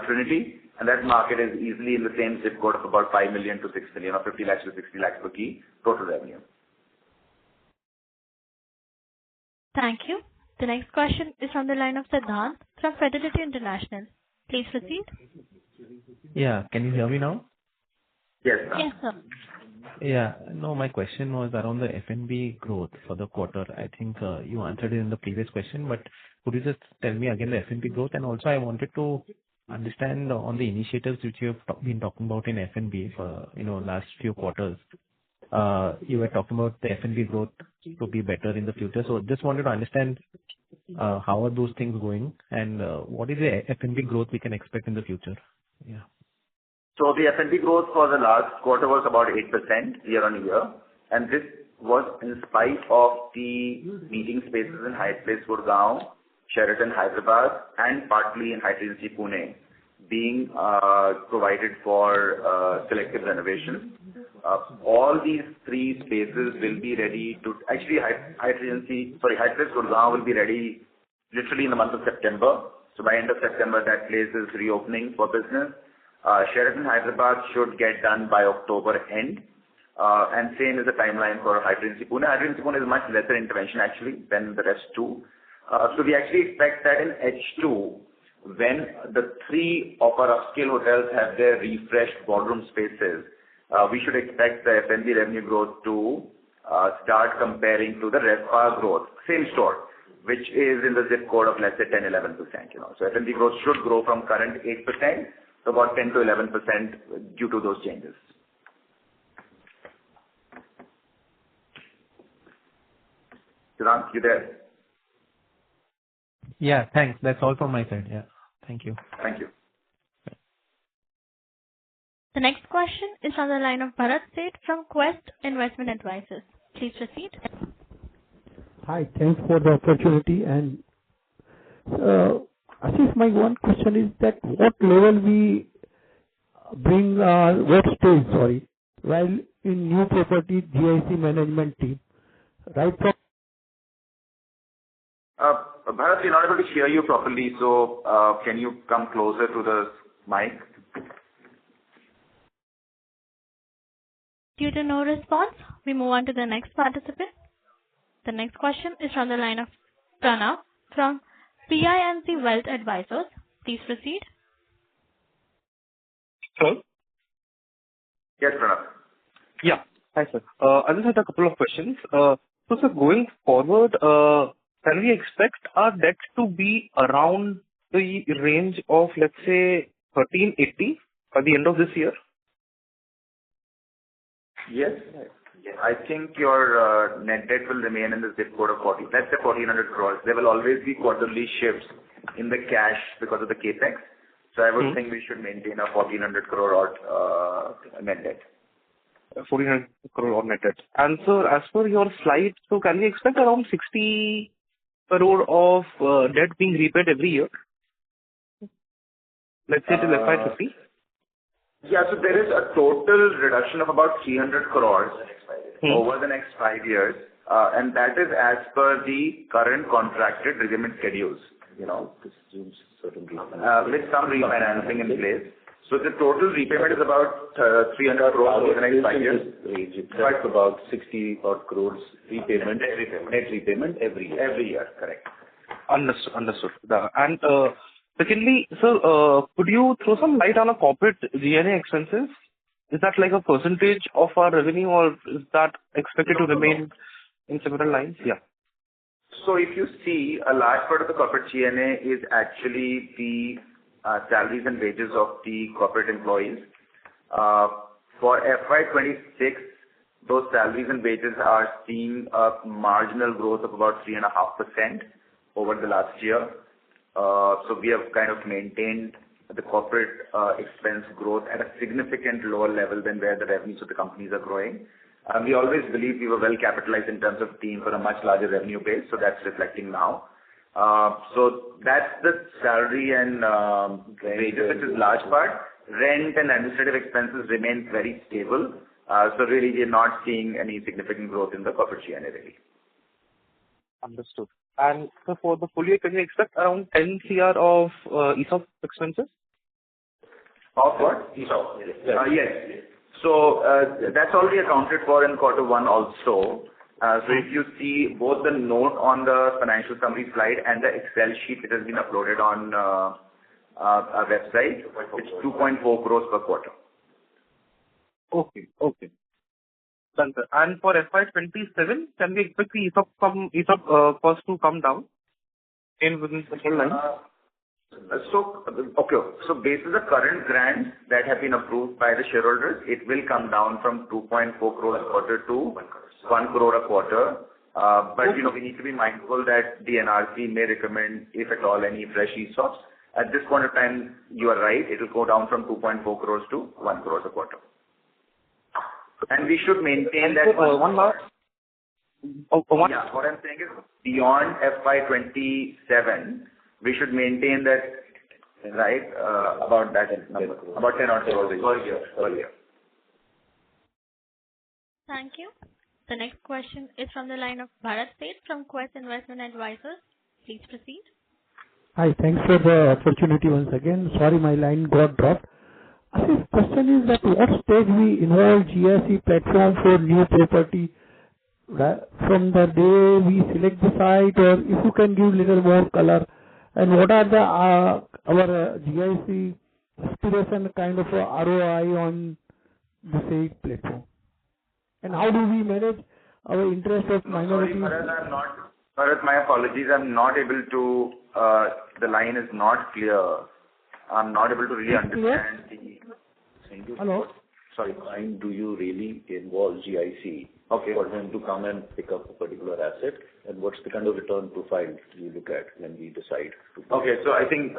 B: Trinity, and that market is easily in the same zip code of about 5 million to 6 million, or 50 lakhs to 60 lakhs per key total revenue.
A: Thank you. The next question is from the line of Siddhant from Fidelity International. Please proceed.
M: Yeah. Can you hear me now?
B: Yes, sir.
A: Yes, sir.
M: Yeah. No, my question was around the F&B growth for the quarter. I think you answered it in the previous question, but could you just tell me again the F&B growth? And also, I wanted to understand on the initiatives which you have been talking about in F&B for last few quarters. You were talking about the F&B growth to be better in the future. So just wanted to understand how are those things going, and what is the F&B growth we can expect in the future? Yeah.
B: So the F&B growth for the last quarter was about 8% year-on-year, and this was in spite of the meeting spaces in Hyatt Place, Gurgaon, Sheraton, Hyderabad, and partly in Hyatt Regency, Pune, being provided for selective renovation. All these three spaces will be ready to actually Hyatt Place, Gurgaon will be ready literally in the month of September. So by end of September, that place is reopening for business. Sheraton Hyderabad should get done by October end. And same is the timeline for Hyatt Regency Pune. Hyatt Regency Pune is much lesser intervention actually than the rest two. So we actually expect that in H2, when the three of our upscale hotels have their refreshed ballroom spaces, we should expect the F&B revenue growth to start comparing to the RevPAR growth, same store, which is in the zip code of let's say 10-11%. So F&B growth should grow from current 8% to about 10 to 11% due to those changes. Siddhant, you there?
M: Yeah, thanks. That's all from my side. Yeah. Thank you.
B: Thank you.
A: The next question is on the line of Bharat Seth from Quest Investment Advisors. Please proceed.
N: Hi, thanks for the opportunity. And Ashish, my one question is that what level we bring what stage, while in new property GIC management team, right from
B: Bharat, we're not able to hear you properly, so can you come closer to the mic?
A: Due to no response, we move on to the next participant. The next question is from the line of Pranav from PINC Wealth Advisors. Please proceed.
O: Hello?
B: Yes, Pranav.
O: Yeah. Hi, sir. I just had a couple of questions. So, sir, going forward, can we expect our debt to be around the range of, let's say, 1,380 by the end of this year?
B: Yes. I think your net debt will remain in the zip code of 40. Let's say 1,400 crores. There will always be quarterly shifts in the cash because of the capex. So I would think we should maintain a 1,400 crore odd net debt.
O: 1,400 crore odd net debt. And sir, as per your slide, so can we expect around 60 crore of debt being repaid every year? Let's say till FY50?
B: Yeah, so there is a total reduction of about 300 crores over the next 5 years, and that is as per the current contracted repayment schedules, with some refinancing in place. So the total repayment is about 300 crores over the next 5 years.
C: It's about 60 odd crores repayment, net repayment every year.
B: Every year, correct.
O: Understood. And secondly, sir, could you throw some light on a corporate G&A expenses? Is that like a percentage of our revenue, or is that expected to remain in similar lines? Yeah.
B: So if you see, a large part of the corporate G&A is actually the salaries and wages of the corporate employees. For FY26, those salaries and wages are seeing a marginal growth of about 3.5% over the last year. So we have kind of maintained the corporate expense growth at a significant lower level than where the revenues of the companies are growing. We always believe we were well capitalized in terms of team for a much larger revenue base, so that's reflecting now. So that's the salary and wages, which is large part. Rent and administrative expenses remain very stable. So really, we're not seeing any significant growth in the corporate G&A really.
O: Understood. And so for the full year, can we expect around 10 crore of ESOP expenses?
B: Of what? ESOP. Yes. So that's already accounted for in quarter one also. So if you see both the note on the financial summary slide and the Excel sheet that has been uploaded on our website, it's 2.4 crores per quarter.
O: Okay. Done, sir. And for FY27, can we expect the ESOP cost to come down within certain lines?
B: So based on the current grants that have been approved by the shareholders, it will come down from 2.4 crores a quarter to 1 crore a quarter. But we need to be mindful that the NRC may recommend, if at all, any fresh ESOPs. At this point of time, you are right, it will go down from 2.4 crores to 1 crore a quarter. And we should maintain that.
O: One last.
B: Yeah, what I'm saying is beyond FY27, we should maintain that, right, about that number, about 10 or 12 per year.
A: Thank you. The next question is from the line of Bharat Seth from Quest Investment Advisors. Please proceed.
N: Hi, thanks for the opportunity once again. Sorry, my line got dropped. Ashish, question is that what stage we involve GIC platform for new property from the day we select the site, or if you can give little more color, and what are the our GIC aspiration kind of ROI on the same platform, and how do we manage our interest of minorities?
B: Sorry, Bharat, my apologies. I'm not able to. The line is not clear. I'm not able to really understand the.
N: Hello.
C: Sorry, do you really involve GIC for them to come and pick up a particular asset? And what's the kind of return profile you look at when we decide to?
B: Okay, so I think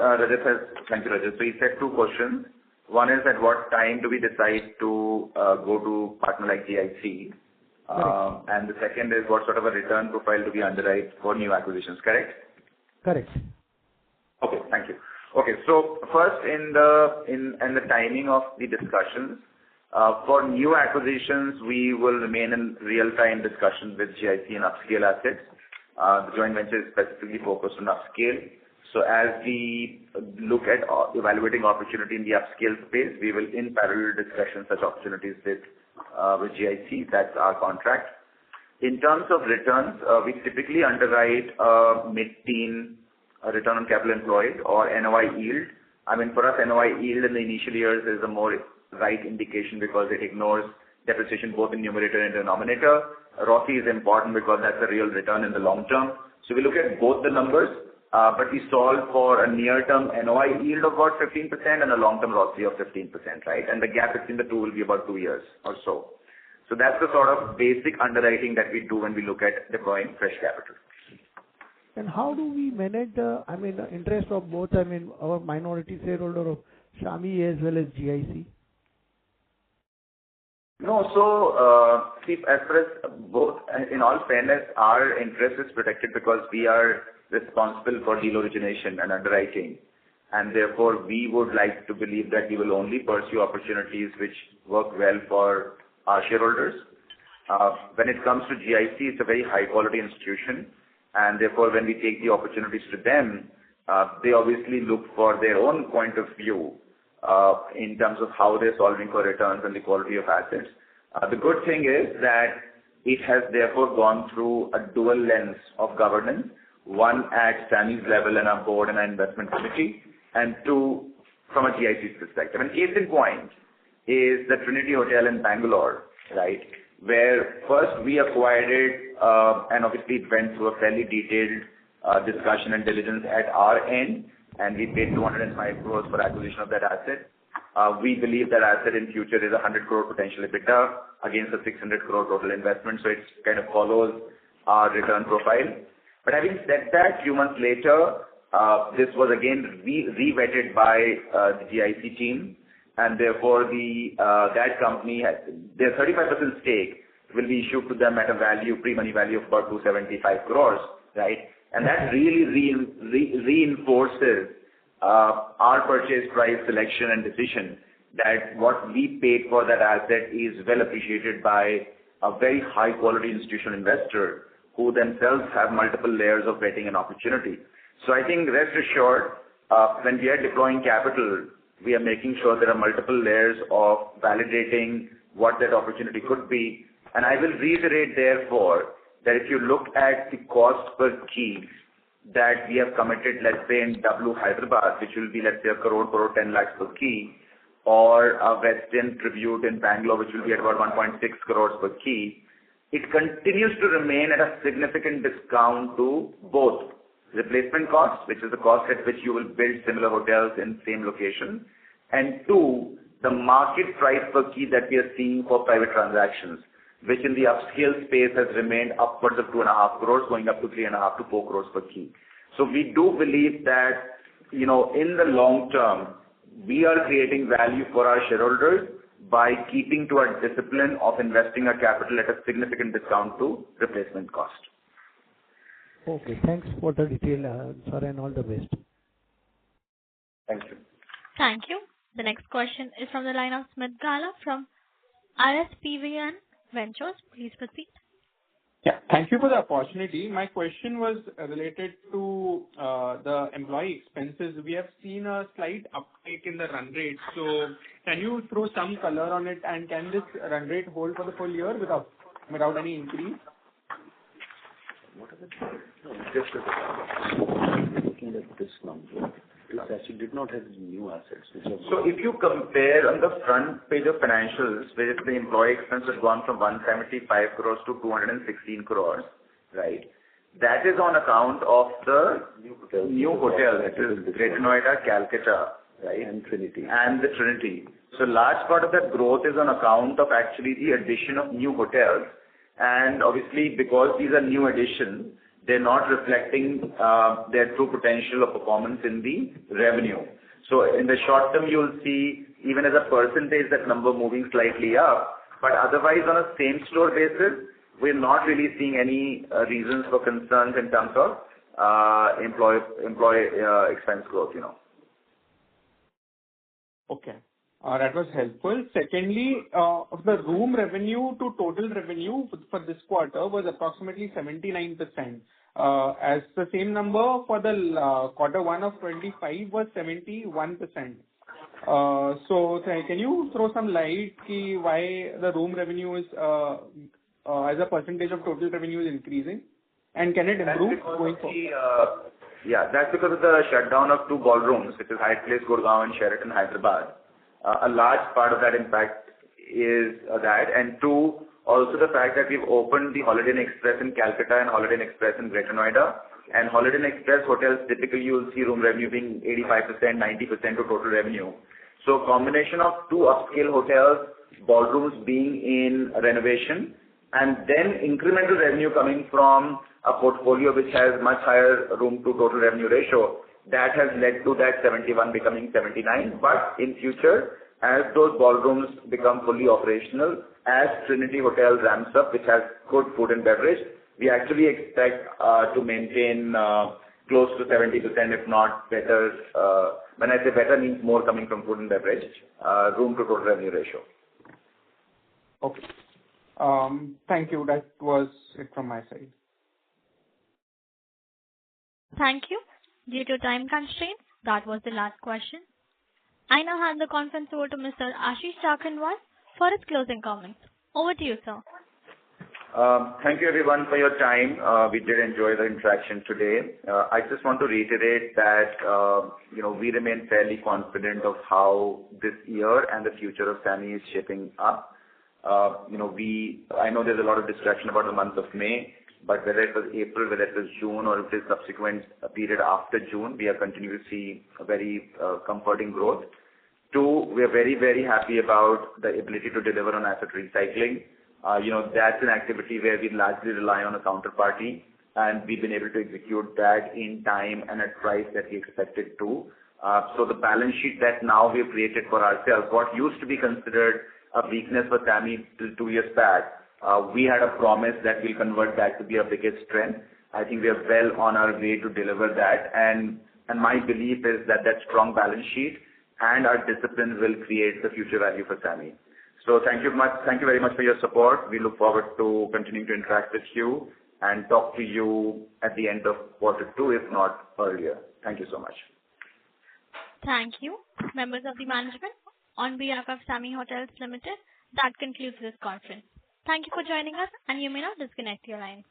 B: thank you, Rajat. So he said two questions. One is at what time do we decide to go to partner like GIC? And the second is what sort of a return profile do we underwrite for new acquisitions, correct?
N: Correct.
B: Okay, thank you. Okay, so first in the timing of the discussions, for new acquisitions, we will remain in real-time discussions with GIC and upscale assets. The joint venture is specifically focused on upscale. So as we look at evaluating opportunity in the upscale space, we will in parallel discussion such opportunities with GIC. That's our contract. In terms of returns, we typically underwrite mid-teen return on capital employed or NOI yield. I mean, for us, NOI yield in the initial years is a more right indication because it ignores depreciation both in numerator and denominator. ROCE is important because that's a real return in the long term. So we look at both the numbers, but we solve for a near-term NOI yield of about 15% and a long-term ROCE of 15%, right? And the gap between the two will be about 2 years or so. So that's the sort of basic underwriting that we do when we look at deploying fresh capital.
N: And how do we manage the interest of both, our minority shareholder of Samhi as well as GIC?
B: No, so see, as far as both, in all fairness, our interest is protected because we are responsible for deal origination and underwriting, and therefore we would like to believe that we will only pursue opportunities which work well for our shareholders. When it comes to GIC, it's a very high-quality institution, and therefore when we take the opportunities to them, they obviously look for their own point of view in terms of how they're solving for returns and the quality of assets. The good thing is that it has therefore gone through a dual lens of governance, one at Samhi's level and our board and our investment committee, and two from a GIC's perspective. And case in point is the Trinity Hotel in Bangalore, right, where first we acquired it and obviously it went through a fairly detailed discussion and diligence at our end, and we paid 205 crores for acquisition of that asset. We believe that asset in future is 100 crore potential EBITDA against a 600 crore total investment, so it kind of follows our return profile. But having said that, few months later, this was again re-vetted by the GIC team, and therefore that company has their 35% stake will be issued to them at a value, pre-money value of about 275 crores, right? And that really reinforces our purchase price selection and decision that what we paid for that asset is well appreciated by a very high quality institutional investor who themselves have multiple layers of vetting and opportunity. So I think rest assured, when we are deploying capital, we are making sure there are multiple layers of validating what that opportunity could be. And I will reiterate, therefore, that if you look at the cost per key that we have committed, let's say in W Hyderabad, which will be, let's say, a crore 10 lakhs per key, or a Westin Tribute in Bangalore, which will be at about 1.6 crores per key, it continues to remain at a significant discount to both replacement costs, which is the cost at which you will build similar hotels in same location, and two, the market price per key that we are seeing for private transactions, which in the upscale space has remained upwards of 2.5 crores, going up to 3.5 to 4 crores per key. So we do believe that, in the long term, we are creating value for our shareholders by keeping to our discipline of investing our capital at a significant discount to replacement cost.
N: Okay, thanks for the detailed answer and all the best.
B: Thank you.
A: Thank you. The next question is from the line of Smith Gala from RSPVN Ventures. Please proceed.
P: Yeah, thank you for the opportunity. My question was related to the employee expenses. We have seen a slight uptake in the run rate. So can you throw some color on it, and can this run rate hold for the full year without any increase?
C: What is it? No, just looking at this number. It actually did not have new assets.
B: So if you compare on the front page of financials, where the employee expense has gone from 175 crores to 216 crores, right? That is on account of the new hotel, that is Greater Noida, Calcutta, right?
C: And Trinity.
B: And the Trinity. So large part of that growth is on account of actually the addition of new hotels. And obviously, because these are new additions, they're not reflecting their true potential of performance in the revenue. So in the short term, you'll see, even as a percentage, that number moving slightly up. But otherwise, on a same-store basis, we're not really seeing any reasons for concerns in terms of employee expense growth,
P: Okay. That was helpful. Secondly, the room revenue to total revenue for this quarter was approximately 79%. As the same number for the quarter 1 of 25 was 71%. So can you throw some light why the room revenue is as a percentage of total revenue is increasing, and can it improve going forward?
B: That's because of the shutdown of 2 ballrooms, which is Hyatt Place Gurgaon and Sheraton Hyderabad. A large part of that impact is that, and 2, also the fact that we've opened the Holiday Inn Express in Calcutta and Holiday Inn Express in Greater Noida. And Holiday Inn Express hotels, typically you'll see room revenue being 85%, 90% of total revenue. So combination of 2 upscale hotels, ballrooms being in renovation, and then incremental revenue coming from a portfolio which has much higher room to total revenue ratio, that has led to that 71 becoming 79. But in future, as those ballrooms become fully operational, as Trinity Hotel ramps up, which has good food and beverage, we actually expect to maintain close to 70%, if not better. When I say better, means more coming from food and beverage, room to total revenue ratio.
P: Okay. Thank you. That was it from my side.
A: Thank you. Due to time constraints, that was the last question. I now hand the conference over to Mr. Ashish Jakhanwala for his closing comments. Over to you, sir.
B: Thank you everyone for your time. We did enjoy the interaction today. I just want to reiterate that, we remain fairly confident of how this year and the future of SAMHI is shaping up. I know there's a lot of distraction about the month of May, but whether it was April, whether it was June, or if it is subsequent period after June, we are continuing to see a very comforting growth. 2, we are very, very happy about the ability to deliver on asset recycling. That's an activity where we largely rely on a counterparty, and we've been able to execute that in time and at price that we expected to. So the balance sheet that now we've created for ourselves, what used to be considered a weakness for SAMHI till 2 years back, we had a promise that we'll convert that to be our biggest strength. I think we are well on our way to deliver that, and my belief is that strong balance sheet and our discipline will create the future value for SAMHI. So thank you very much for your support. We look forward to continuing to interact with you, and talk to you at the end of quarter two, if not earlier. Thank you so much.
A: Thank you, members of the management. On behalf of Samhi Hotels Limited, that concludes this conference. Thank you for joining us, and you may now disconnect your line.